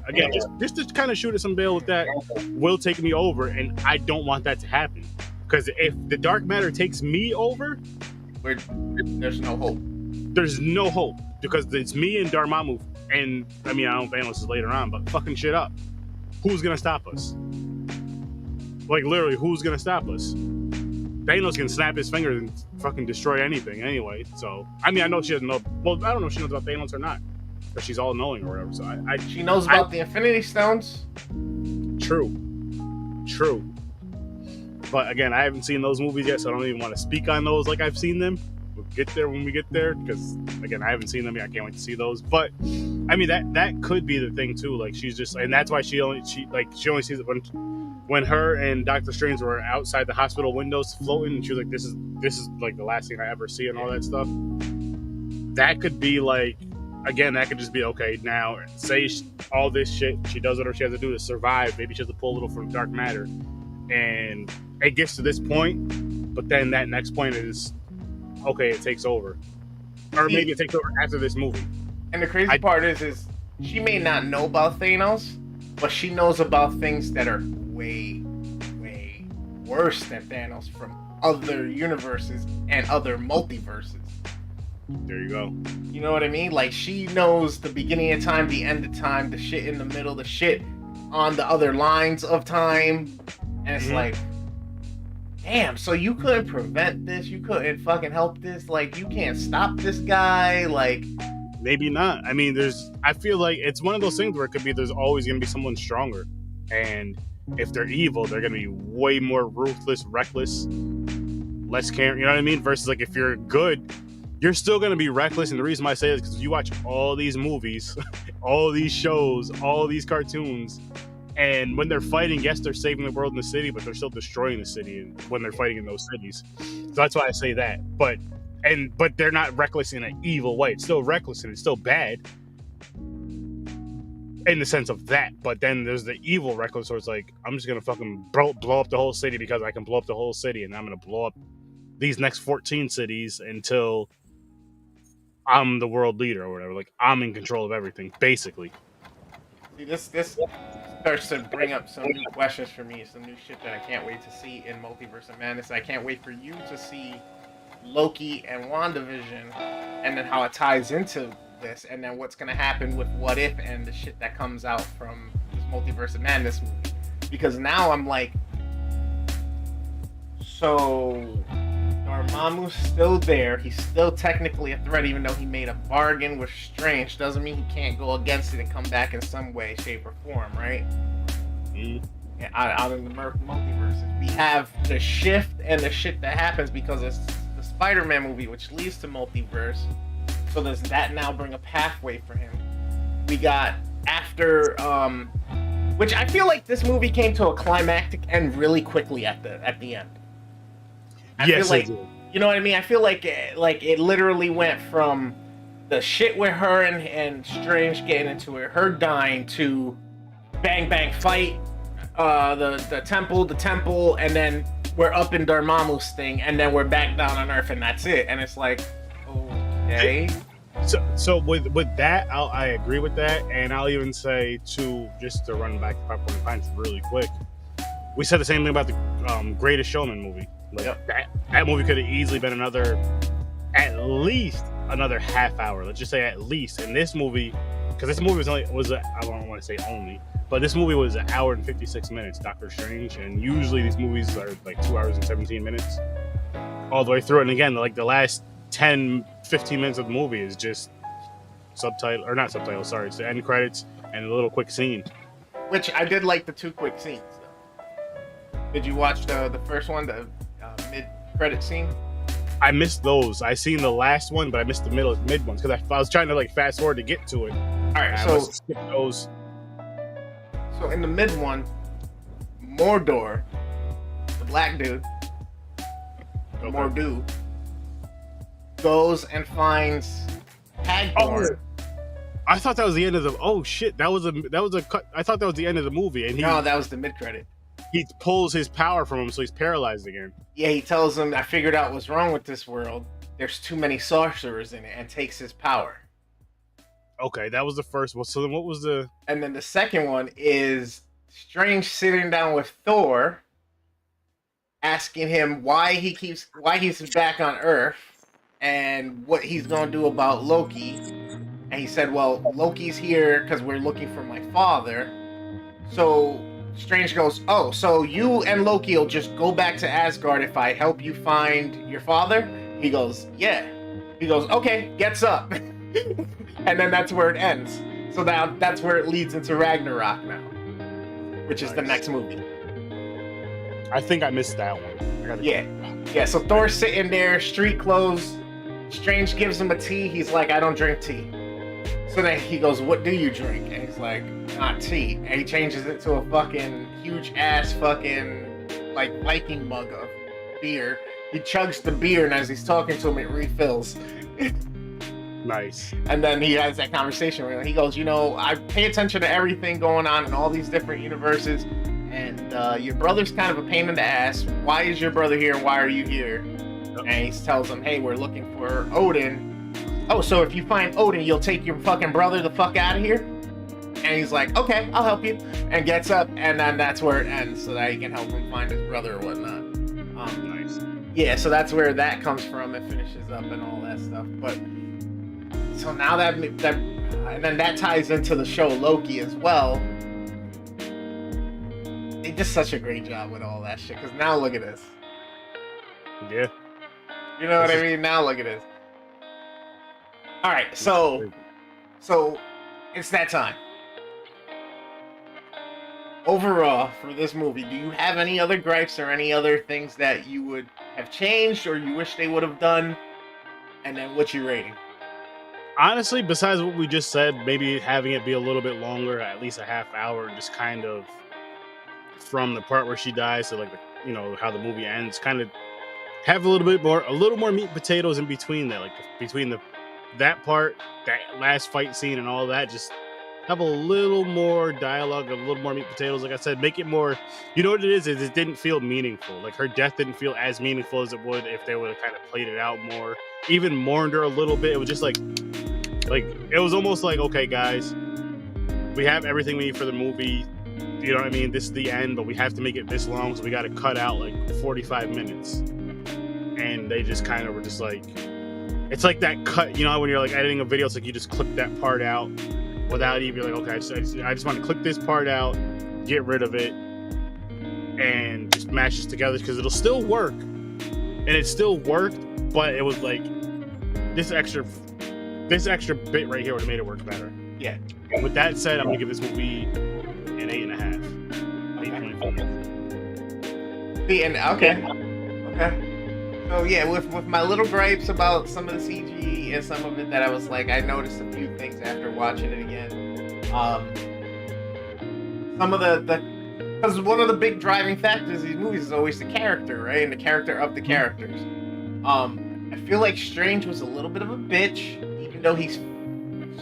Again, just to kind of shoot at some bail with that, will take me over, and I don't want that to happen. Because if the dark matter takes me over, there's no hope. There's no hope, because it's me and Dormammu, and I mean, I don't know if Thanos is later on, but fucking shit up. Who's gonna stop us? Like, literally, who's gonna stop us? Thanos can snap his fingers and fucking destroy anything anyway. So, I mean, I know she doesn't know. Well, I don't know if she knows about Thanos or not, but she's all knowing or whatever. So, she knows about the Infinity Stones. True. But again, I haven't seen those movies yet, so I don't even want to speak on those like I've seen them. We'll get there when we get there, because again, I haven't seen them yet. I can't wait to see those. But I mean, that could be the thing too. Like, she's just, and that's why she only sees it when her and Doctor Strange were outside the hospital windows floating, and she was like, this is like the last thing I ever see, and all that stuff. That could be like, again, that could just be, okay, now say all this shit, she does whatever she has to do to survive. Maybe she has to pull a little from dark matter, and it gets to this point, but then that next point is, okay, it takes over. Or maybe it takes over after this movie. And the crazy part is she may not know about Thanos, but she knows about things that are way, way worse than Thanos from other universes and other multiverses. There you go. You know what I mean? Like, she knows the beginning of time, the end of time, the shit in the middle, the shit on the other lines of time. And it's like, damn, so you couldn't prevent this? You couldn't fucking help this? Like, you can't stop this guy? Like, maybe not. I mean, I feel like it's one of those things where it could be there's always going to be someone stronger. And if they're evil, they're going to be way more ruthless, reckless, less caring, you know what I mean? Versus, like, if you're good, you're still going to be reckless. And the reason why I say it is because you watch all these movies, all these shows, all these cartoons, and when they're fighting, yes, they're saving the world in the city, but they're still destroying the city when they're fighting in those cities. So that's why I say that. But they're not reckless in an evil way. It's still reckless and it's still bad in the sense of that. But then there's the evil reckless, where it's like, I'm just gonna fucking blow up the whole city because I can blow up the whole city, and I'm gonna blow up these next 14 cities until I'm the world leader or whatever. Like, I'm in control of everything, basically. See, this starts to bring up some new questions for me, some new shit that I can't wait to see in Multiverse of Madness. I can't wait for you to see Loki and WandaVision, and then how it ties into this, and then what's gonna happen with What If and the shit that comes out from this Multiverse of Madness movie. Because now I'm like, so Dormammu's still there. He's still technically a threat, even though he made a bargain with Strange. Doesn't mean he can't go against it and come back in some way, shape, or form, right? Out in the multiverses, we have the shift and the shit that happens because it's the Spider-Man movie, which leads to multiverse. So does that now bring a pathway for him? We got after, which I feel like this movie came to a climactic end really quickly at the end. I Yes, feel like, it did. you know what I mean? I feel like it literally went from the shit with her and Strange getting into it, her dying, to bang bang fight, the temple, and then we're up in Dormammu's thing, and then we're back down on Earth, and that's it. And it's like, okay. So with that, I agree with that, and I'll even say just to run back to Popcorn and Pints really quick. We said the same thing about the Greatest Showman movie. Like, Yep. that movie could have easily been at least another half hour. Let's just say at least. And this movie, because this movie I don't want to say only, but this movie was an hour and 56 minutes. Doctor Strange, and usually these movies are like 2 hours and 17 minutes all the way through. And again, like the last 10, 15 minutes of the movie is just it's the end credits and a little quick scene. Which I did like the 2 quick scenes. Did you watch the first one, the mid-credit scene? I missed those. I seen the last one, but I missed the mid ones because I was trying to like fast forward to get to it. All right, I so skip those. So in the mid one, Mordor, the black dude, Mordu, goes and finds Hagrid. I thought that was the end of the. Oh shit! That was a cut. I thought that was the end of the movie, and No, that was the mid-credit. He pulls his power from him, so he's paralyzed again. Yeah, he tells him, I figured out what's wrong with this world. There's too many sorcerers in it, and takes his power. Okay, that was the first one. So then what was the... And then the second one is Strange sitting down with Thor, asking him why he's back on Earth, and what he's going to do about Loki. And he said, well, Loki's here because we're looking for my father. So Strange goes, oh, so you and Loki will just go back to Asgard if I help you find your father? He goes, yeah. He goes, okay, gets up. And then that's where it ends. So now that's where it leads into Ragnarok now, which is the next movie. I think I missed that one. Yeah. So Thor's sitting there, street clothes. Strange gives him a tea. He's like, I don't drink tea. So then he goes, what do you drink? And he's like, not tea. And he changes it to a fucking huge ass fucking like Viking mug of beer. He chugs the beer, and as he's talking to him, it refills. Nice. And then he has that conversation where he goes, I pay attention to everything going on in all these different universes, and your brother's kind of a pain in the ass. Why is your brother here, and why are you here? Yep. And he tells him, hey, we're looking for Odin. Oh, so if you find Odin, you'll take your fucking brother the fuck out of here? And he's like, okay, I'll help you. And gets up, and then that's where it ends, so that he can help him find his brother or whatnot. Nice. Yeah, so that's where that comes from. It finishes up and all that stuff. But so now that and then that ties into the show Loki as well. They did such a great job with all that shit. Because now look at this. Yeah. You know what I mean? Now look at this. All right, so it's that time. Overall, for this movie, do you have any other gripes or any other things that you would have changed or you wish they would have done? And then what's your rating? Honestly, besides what we just said, maybe having it be a little bit longer, at least a half hour, and just kind of from the part where she dies to how the movie ends, kind of have a little more meat and potatoes in between that, like between that part, that last fight scene and all that, just have a little more dialogue, a little more meat and potatoes. Like I said, make it more, what it is it didn't feel meaningful. Like her death didn't feel as meaningful as it would if they would have kind of played it out more, even mourned her a little bit. It was just like it was almost like, okay guys, we have everything we need for the movie, you know what I mean, this is the end, but we have to make it this long, so we got to cut out like 45 minutes. And they just kind of were just like, it's like that cut, when you're like editing a video, it's like you just clip that part out without even like, okay, I just want to clip this part out, get rid of it, and just mash this together because it'll still work. And it still worked, but it was like this extra bit right here would have made it work better. Yeah. With that said, I'm gonna give this movie an 8.5. 8.5. Okay. So yeah, with my little gripes about some of the CG and some of it that I was like, I noticed a few things after watching it again. Some of the because one of the big driving factors of these movies is always the character, right? And the character of the characters. I feel like Strange was a little bit of a bitch, even though he's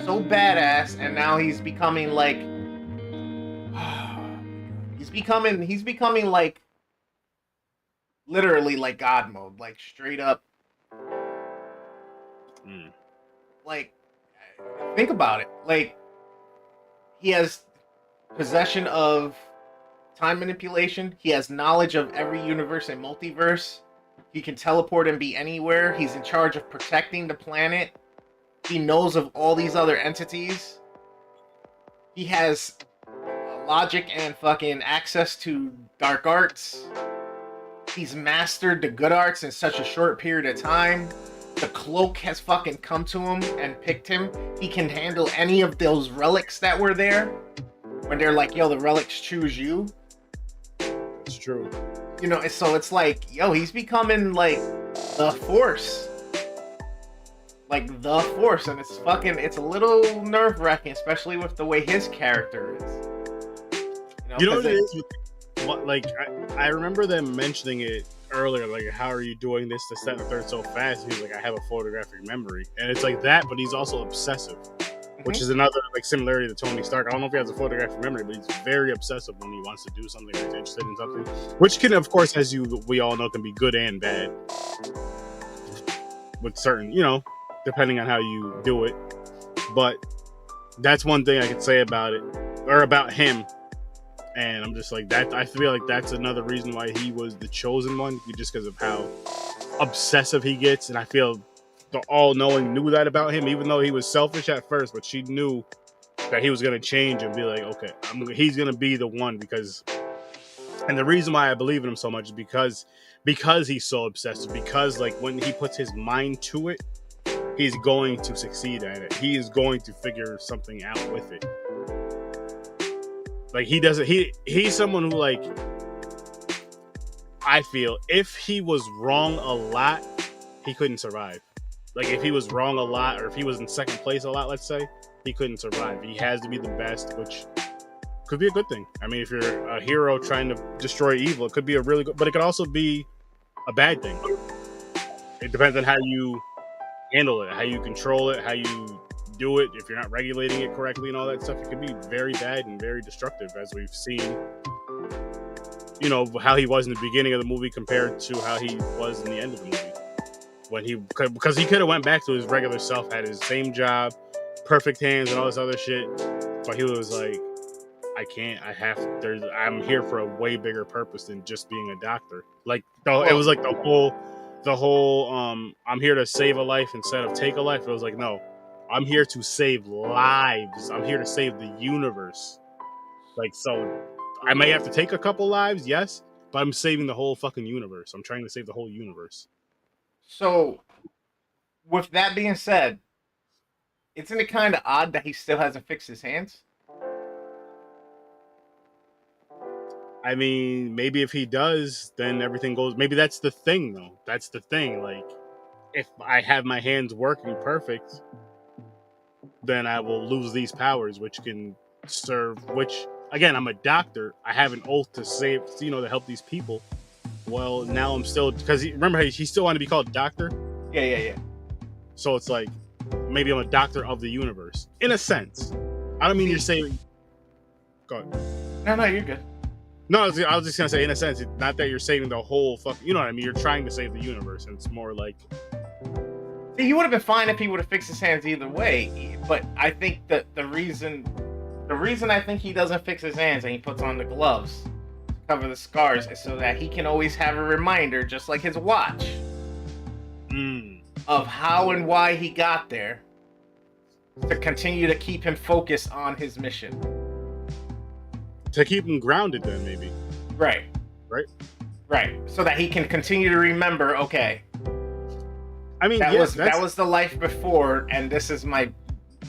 so badass, and now he's becoming like he's becoming like literally like God mode, like straight up. Like, think about it. Like, he has possession of time manipulation. He has knowledge of every universe and multiverse. He can teleport and be anywhere. He's in charge of protecting the planet. He knows of all these other entities. He has logic and fucking access to dark arts. He's mastered the good arts in such a short period of time. The cloak has fucking come to him and picked him. He can handle any of those relics that were there. When they're like, yo, the relics choose you. It's true. You know, so it's like, yo, he's becoming like the Force. Like the Force. And it's a little nerve-wracking, especially with the way his character is. You know what it is? Like, I remember them mentioning it earlier, like, how are you doing this, this, that, and the third so fast? He's like, I have a photographic memory. And it's like that, but he's also obsessive, which is another, like, similarity to Tony Stark. I don't know if he has a photographic memory, but he's very obsessive when he wants to do something or he's interested in something, which can, of course, as we all know, can be good and bad with certain, you know, depending on how you do it. But that's one thing I could say about it, or about him. And I'm just like that. I feel like that's another reason why he was the chosen one, just because of how obsessive he gets. And I feel the all-knowing knew that about him, even though he was selfish at first. But she knew that he was going to change and be like, okay, he's going to be the one. Because, and the reason why I believe in him so much is because he's so obsessive. Because like when he puts his mind to it, he's going to succeed at it. He is going to figure something out with it. Like he's someone who, like, I feel if he was wrong a lot, he couldn't survive. Like if he was wrong a lot, or if he was in second place a lot, let's say, he couldn't survive. He has to be the best, which could be a good thing. I mean, if you're a hero trying to destroy evil, it could be a really good, but it could also be a bad thing. It depends on how you handle it, how you control it, how you do it. If you're not regulating it correctly and all that stuff, it could be very bad and very destructive, as we've seen, you know, how he was in the beginning of the movie compared to how he was in the end of the movie, because he could have went back to his regular self, had his same job, perfect hands and all this other shit, but he was like, I'm here for a way bigger purpose than just being a doctor. Like, it was like the whole I'm here to save a life instead of take a life. It was like, no, I'm here to save lives. I'm here to save the universe. Like, so I may have to take a couple lives, yes, but I'm saving the whole fucking universe. I'm trying to save the whole universe. So, with that being said, isn't it kind of odd that he still hasn't fixed his hands? I mean, maybe if he does, then everything goes. Maybe that's the thing, though. That's the thing. Like, if I have my hands working perfect, then I will lose these powers, which can serve, which, again, I'm a doctor. I have an oath to save, to help these people. Well, now I'm still, because remember, he still wanted to be called doctor? Yeah. So it's like, maybe I'm a doctor of the universe, in a sense. I don't mean you're saving. Go ahead. No, you're good. No, I was just going to say, in a sense, not that you're saving the whole fucking, you know what I mean? You're trying to save the universe, and it's more like, see, he would have been fine if he would have fixed his hands either way. But I think that the reason I think he doesn't fix his hands and he puts on the gloves to cover the scars is so that he can always have a reminder, just like his watch, of how and why he got there, to continue to keep him focused on his mission. To keep him grounded, then, maybe. Right. So that he can continue to remember, okay, I mean, that was the life before, and this is my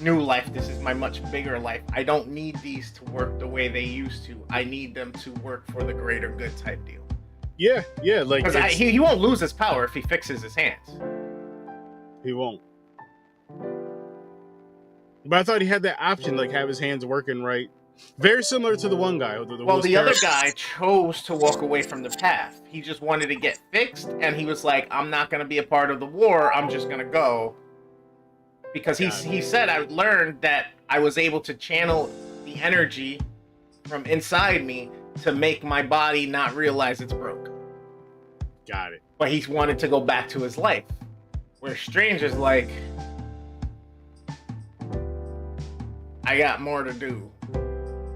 new life. This is my much bigger life. I don't need these to work the way they used to. I need them to work for the greater good type deal. Yeah, yeah, like Because he won't lose his power if he fixes his hands. he won't. But I thought he had that option, like have his hands working right. Very similar to the one guy. Well, the other guy chose to walk away from the path. He just wanted to get fixed, and he was like, I'm not going to be a part of the war. I'm just going to go. Because he said, I learned that I was able to channel the energy from inside me to make my body not realize it's broke. Got it. But he wanted to go back to his life. Where Strange is like, I got more to do.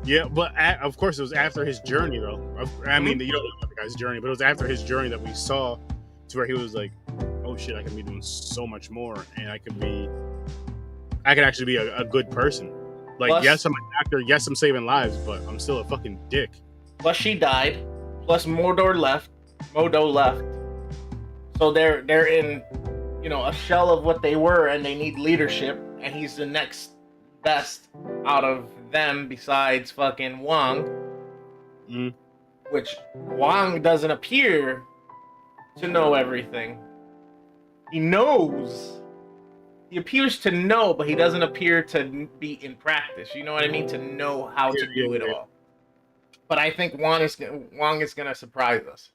Yeah, but of course it was after his journey, though. I mean, you don't know about the guy's journey, but it was after his journey that we saw to where he was like, "Oh shit, I can be doing so much more, and I can actually be a good person." Like, plus, yes, I'm an actor. Yes, I'm saving lives, but I'm still a fucking dick. Plus, she died. Plus, Modo left. So they're in, a shell of what they were, and they need leadership. And he's the next best out of them besides fucking Wong. Which Wong doesn't appear to know everything. He knows. He appears to know, but he doesn't appear to be in practice. You know what I mean? To know how to do it all. But I think Wong is gonna surprise us.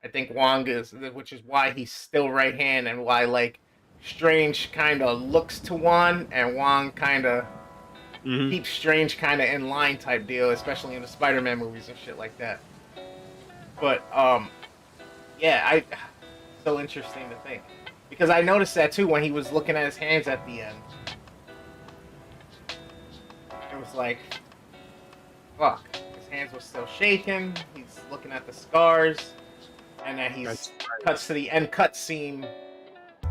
I think Wong is, which is why he's still right hand, and why like Strange kind of looks to Wong, and Wong kind of keeps Strange kind of in line type deal, especially in the Spider-Man movies and shit like that. But yeah, so interesting to think. Because I noticed that too when he was looking at his hands at the end. It was like, fuck. His hands were still shaking. He's looking at the scars. And then he cuts to the end cut scene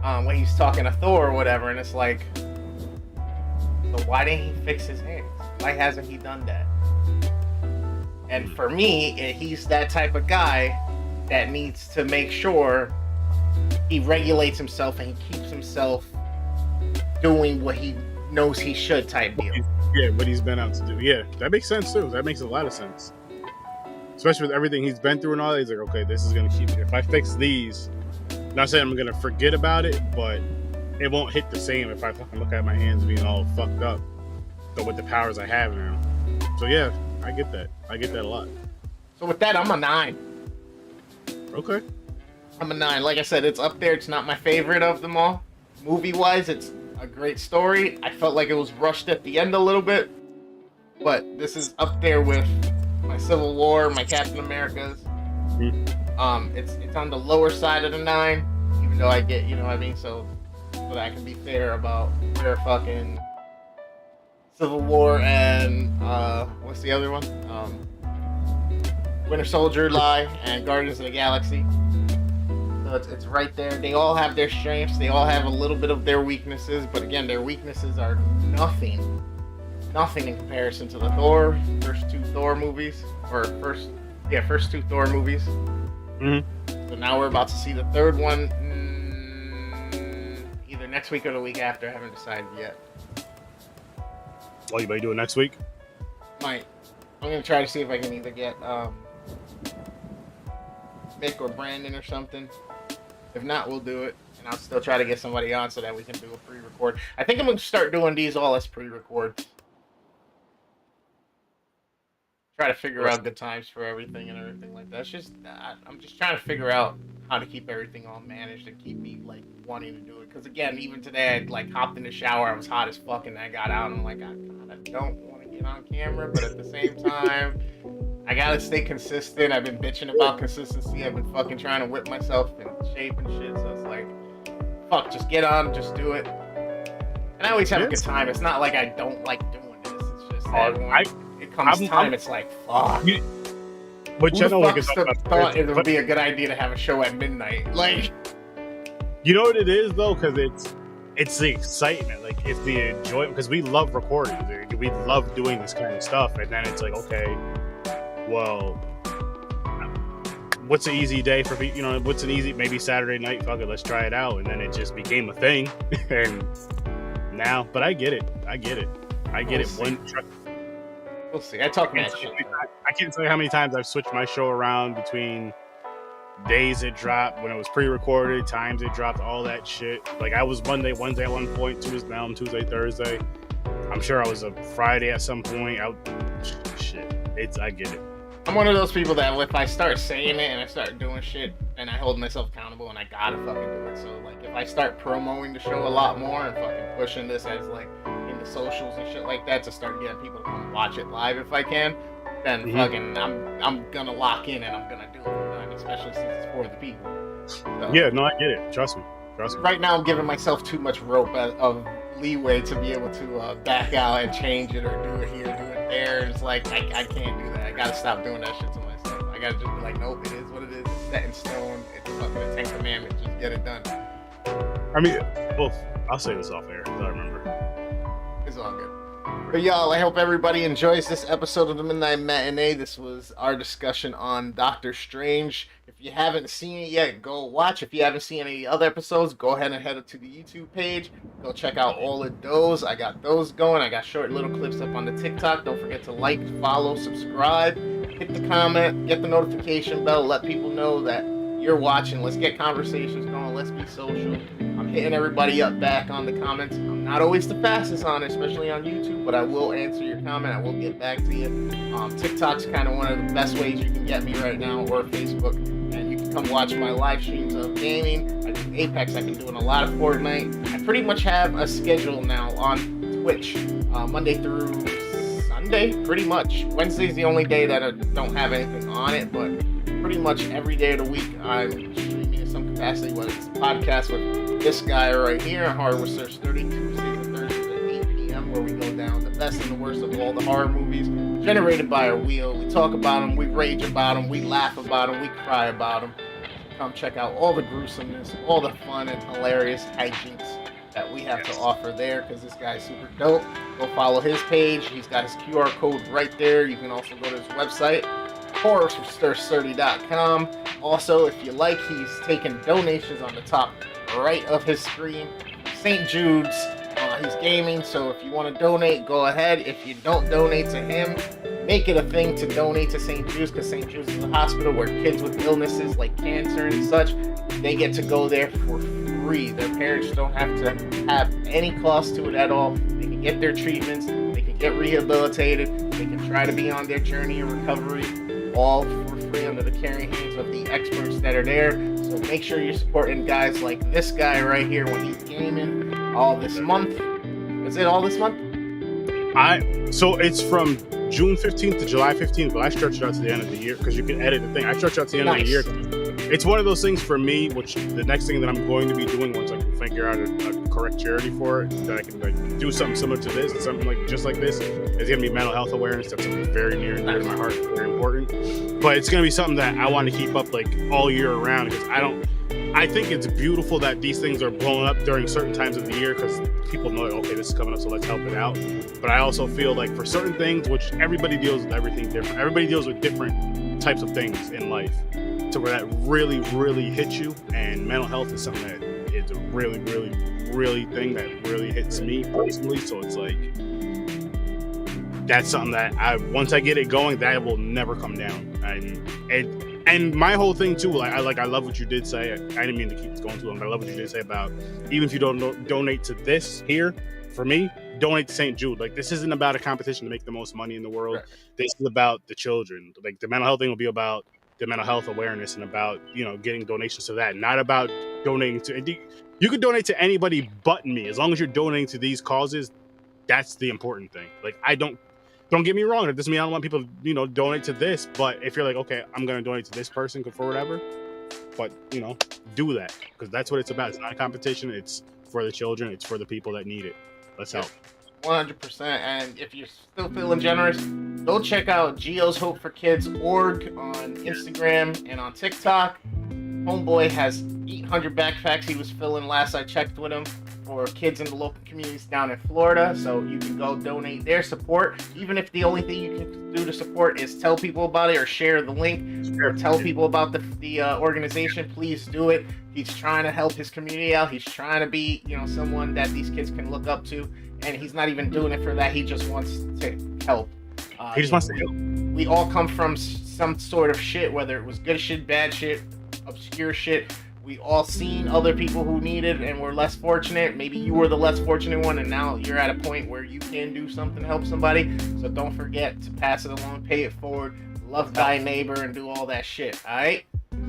when he's talking to Thor or whatever. And it's like, so why didn't he fix his hands? Why hasn't he done that? And for me, he's that type of guy that needs to make sure he regulates himself and he keeps himself doing what he knows he should type deal. Yeah, what he's been out to do. Yeah, that makes sense too. That makes a lot of sense. Especially with everything he's been through and all that. He's like, okay, this is going to keep me. If I fix these, not saying I'm going to forget about it, but it won't hit the same if I fucking look at my hands being all fucked up. But with the powers I have now. So yeah, I get that. I get that a lot. So with that, I'm a 9. Okay. I'm a 9. Like I said, it's up there. It's not my favorite of them all. Movie-wise, it's a great story. I felt like it was rushed at the end a little bit. But this is up there with my Civil War, my Captain America's. It's on the lower side of the 9. Even though I get, you know what I mean? So that I can be fair about where fucking Civil War and, what's the other one? Winter Soldier lie and Guardians of the Galaxy. So it's right there. They all have their strengths. They all have a little bit of their weaknesses. But again, their weaknesses are nothing in comparison to the first two Thor movies. First two Thor movies. So now we're about to see the third one either next week or the week after. I haven't decided yet. Well, you might do it next week? Might. I'm going to try to see if I can either get Mick or Brandon or something. If not, we'll do it. And I'll still try to get somebody on so that we can do a pre-record. I think I'm going to start doing these all as pre-records. Try to figure out good times for everything and everything like that. It's just, I'm just trying to figure out how to keep everything all managed and keep me, like, wanting to do it. Because, again, even today, I, like, hopped in the shower. I was hot as fuck, and I got out, and I'm like, I kind of don't want to get on camera, but at the same time, I gotta stay consistent. I've been bitching about consistency. I've been fucking trying to whip myself in shape and shit. So it's like, fuck, just get on, just do it. And I always have a good time. It's not like I don't like doing this. It's just that when it comes time, it's like, fuck. Which I know we can talk about. Thought it would be a good idea to have a show at midnight. Like, you know what it is though, because it's the excitement, like it's the enjoyment. Because we love recording, we love doing this kind of stuff, and then it's like, okay. Well, what's an easy day for people? You know, what's an easy, maybe Saturday night? Fuck it, let's try it out. And then it just became a thing. And now, but I get it. We'll see. I talk mad shit. I can't tell you how many times I've switched my show around between days it dropped, when it was pre-recorded, times it dropped, all that shit. Like I was Monday, Wednesday at one point, Tuesday, Thursday. I'm sure I was a Friday at some point. I get it. I'm one of those people that if I start saying it and I start doing shit, and I hold myself accountable, and I gotta fucking do it. So like, if I start promoting the show a lot more and fucking pushing this as like in the socials and shit like that to start getting people to come watch it live if I can, then fucking I'm gonna lock in and I'm gonna do it, especially since it's for the people. So, yeah, no, I get it. Trust me. Right now, I'm giving myself too much rope of leeway to be able to back out and change it or do it here, do it there. It's like I can't do that. I gotta stop doing that shit to myself. I gotta just be like, nope, it is what it is. It's set in stone. It's fucking the 10 Commandments. Just get it done. I mean, well, I'll say this off air. I remember. It's all good. But y'all, I hope everybody enjoys this episode of the Midnight Matinee. This was our discussion on Doctor Strange. If you haven't seen it yet, go watch. If you haven't seen any other episodes, go ahead and head up to the YouTube page. Go check out all of those. I got those going. I got short little clips up on the TikTok. Don't forget to like, follow, subscribe, hit the comment, get the notification bell, let people know that you're watching. Let's get conversations going. Let's be social. I'm hitting everybody up back on the comments. I'm not always the fastest on it, especially on YouTube, but I will answer your comment. I will get back to you. TikTok's kind of one of the best ways you can get me right now, or Facebook. And you can come watch my live streams of gaming. I do Apex. I've been doing a lot of Fortnite. I pretty much have a schedule now on Twitch, Monday through Sunday, pretty much. Wednesday's the only day that I don't have anything on it, but pretty much every day of the week I'm streaming in some capacity, whether it's a podcast with this guy right here, Horror Research 30, Tuesdays and Thursdays at 8 p.m., where we go down the best and the worst of all the horror movies generated by our wheel. We talk about them, we rage about them, we laugh about them, we cry about them. Come check out all the gruesomeness, all the fun and hilarious hijinks that we have to offer there, because this guy's super dope. Go follow his page. He's got his QR code right there. You can also go to his website, horrorresearch30.com. Also, if you like, he's taking donations on the top right of his screen. St. Jude's, he's gaming, so if you want to donate, go ahead. If you don't donate to him, make it a thing to donate to St. Jude's, because St. Jude's is a hospital where kids with illnesses like cancer and such, they get to go there for free. Their parents don't have to have any cost to it at all. They can get their treatments, they can get rehabilitated, they can try to be on their journey of recovery, all for free under the caring hands of the experts that are there. So make sure you're supporting guys like this guy right here when he's gaming all this month. Is it all this month? So it's from June 15th to July 15th, but I stretched it out to the end of the year because you can edit the thing. I stretched it out to the end of the year. It's one of those things for me, which the next thing that I'm going to be doing once I can figure out a correct charity for it, that I can like do something similar to this, something like just like this, is going to be mental health awareness. That's something very near and dear to my heart, very important. But it's going to be something that I want to keep up like all year around, because I think it's beautiful that these things are blowing up during certain times of the year, because people know, okay, this is coming up, so let's help it out. But I also feel like for certain things, which everybody deals with everything different. Everybody deals with different types of things in life, to where that really, really hits you. And mental health is something that is a really, really, really thing that really hits me personally. So it's like, that's something that once I get it going, that will never come down. And my whole thing too, I love what you did say. I didn't mean to keep going too long, but I love what you did say about, even if you don't donate to this here, for me, donate to St. Jude. Like, this isn't about a competition to make the most money in the world. Right. This is about the children. Like, the mental health thing will be about the mental health awareness and about, getting donations to that. Not about donating to, you could donate to anybody but me. As long as you're donating to these causes, that's the important thing. Like, don't get me wrong. It doesn't mean I don't want people to, donate to this. But if you're like, okay, I'm going to donate to this person for whatever, but, do that. Because that's what it's about. It's not a competition. It's for the children. It's for the people that need it. Let's help. 100%. And if you're still feeling generous, go check out Geo's Hope for Kids org on Instagram and on TikTok. Homeboy has 800 backpacks he was filling last I checked with him for kids in the local communities down in Florida. So you can go donate their support. Even if the only thing you can do to support is tell people about it or share the link or tell people about the organization, please do it. He's trying to help his community out. He's trying to be, someone that these kids can look up to. And he's not even doing it for that. He just wants to help. He just wants to help. We all come from some sort of shit, whether it was good shit, bad shit, obscure shit. We all seen other people who need it and were less fortunate. Maybe you were the less fortunate one, and now you're at a point where you can do something to help somebody. So don't forget to pass it along, pay it forward, love thy neighbor, and do all that shit. All right.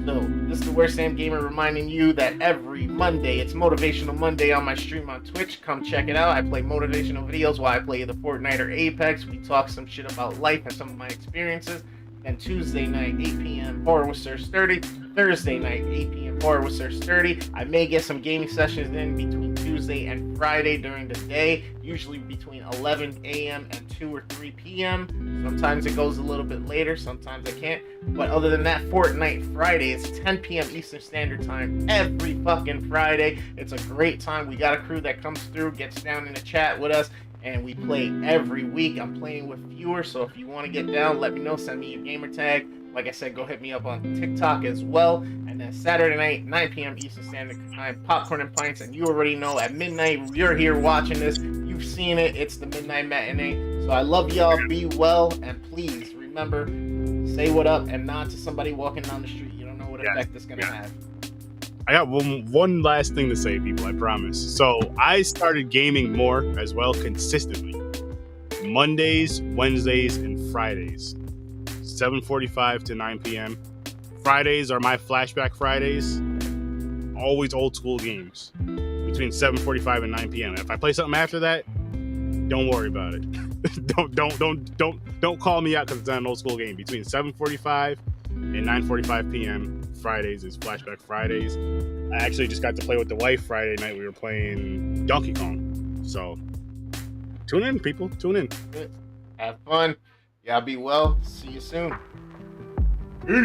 So this is the Where Sam Gamer reminding you that every Monday it's Motivational Monday on my stream on Twitch. Come check it out. I play motivational videos while I play the Fortnite or Apex. We talk some shit about life and some of my experiences. Then Tuesday night, 8 p.m. Horror with Sir Sturdy. Thursday night, 8 p.m. Horror with Sir Sturdy. I may get some gaming sessions in between Tuesday and Friday during the day, usually between 11 a.m. and 2 or 3 p.m. Sometimes it goes a little bit later, sometimes I can't. But other than that, Fortnite Friday is 10 p.m. Eastern Standard Time every fucking Friday. It's a great time. We got a crew that comes through, gets down in the chat with us, and we play every week. I'm playing with viewers, so if you want to get down, let me know. Send me your gamer tag. Like I said, go hit me up on TikTok as well. And then Saturday night, 9 p.m. Eastern Standard Time, Popcorn and Pints. And you already know, at midnight, you're here watching this. You've seen it. It's the Midnight Matinee. So I love y'all. Be well. And please, remember, say what up and nod to somebody walking down the street. You don't know what effect it's going to have. I got one last thing to say, people, I promise. So I started gaming more as well, consistently. Mondays, Wednesdays, and Fridays. 7:45 to 9 p.m. Fridays are my flashback Fridays. Always old school games. Between 7:45 and 9 p.m. If I play something after that, don't worry about it. don't call me out because it's not an old school game. Between 7:45 and 9:45 p.m. Fridays is flashback Fridays. I actually just got to play with the wife Friday night. We were playing Donkey Kong. So tune in, people. Tune in. Have fun. Y'all be well. See you soon. Peace.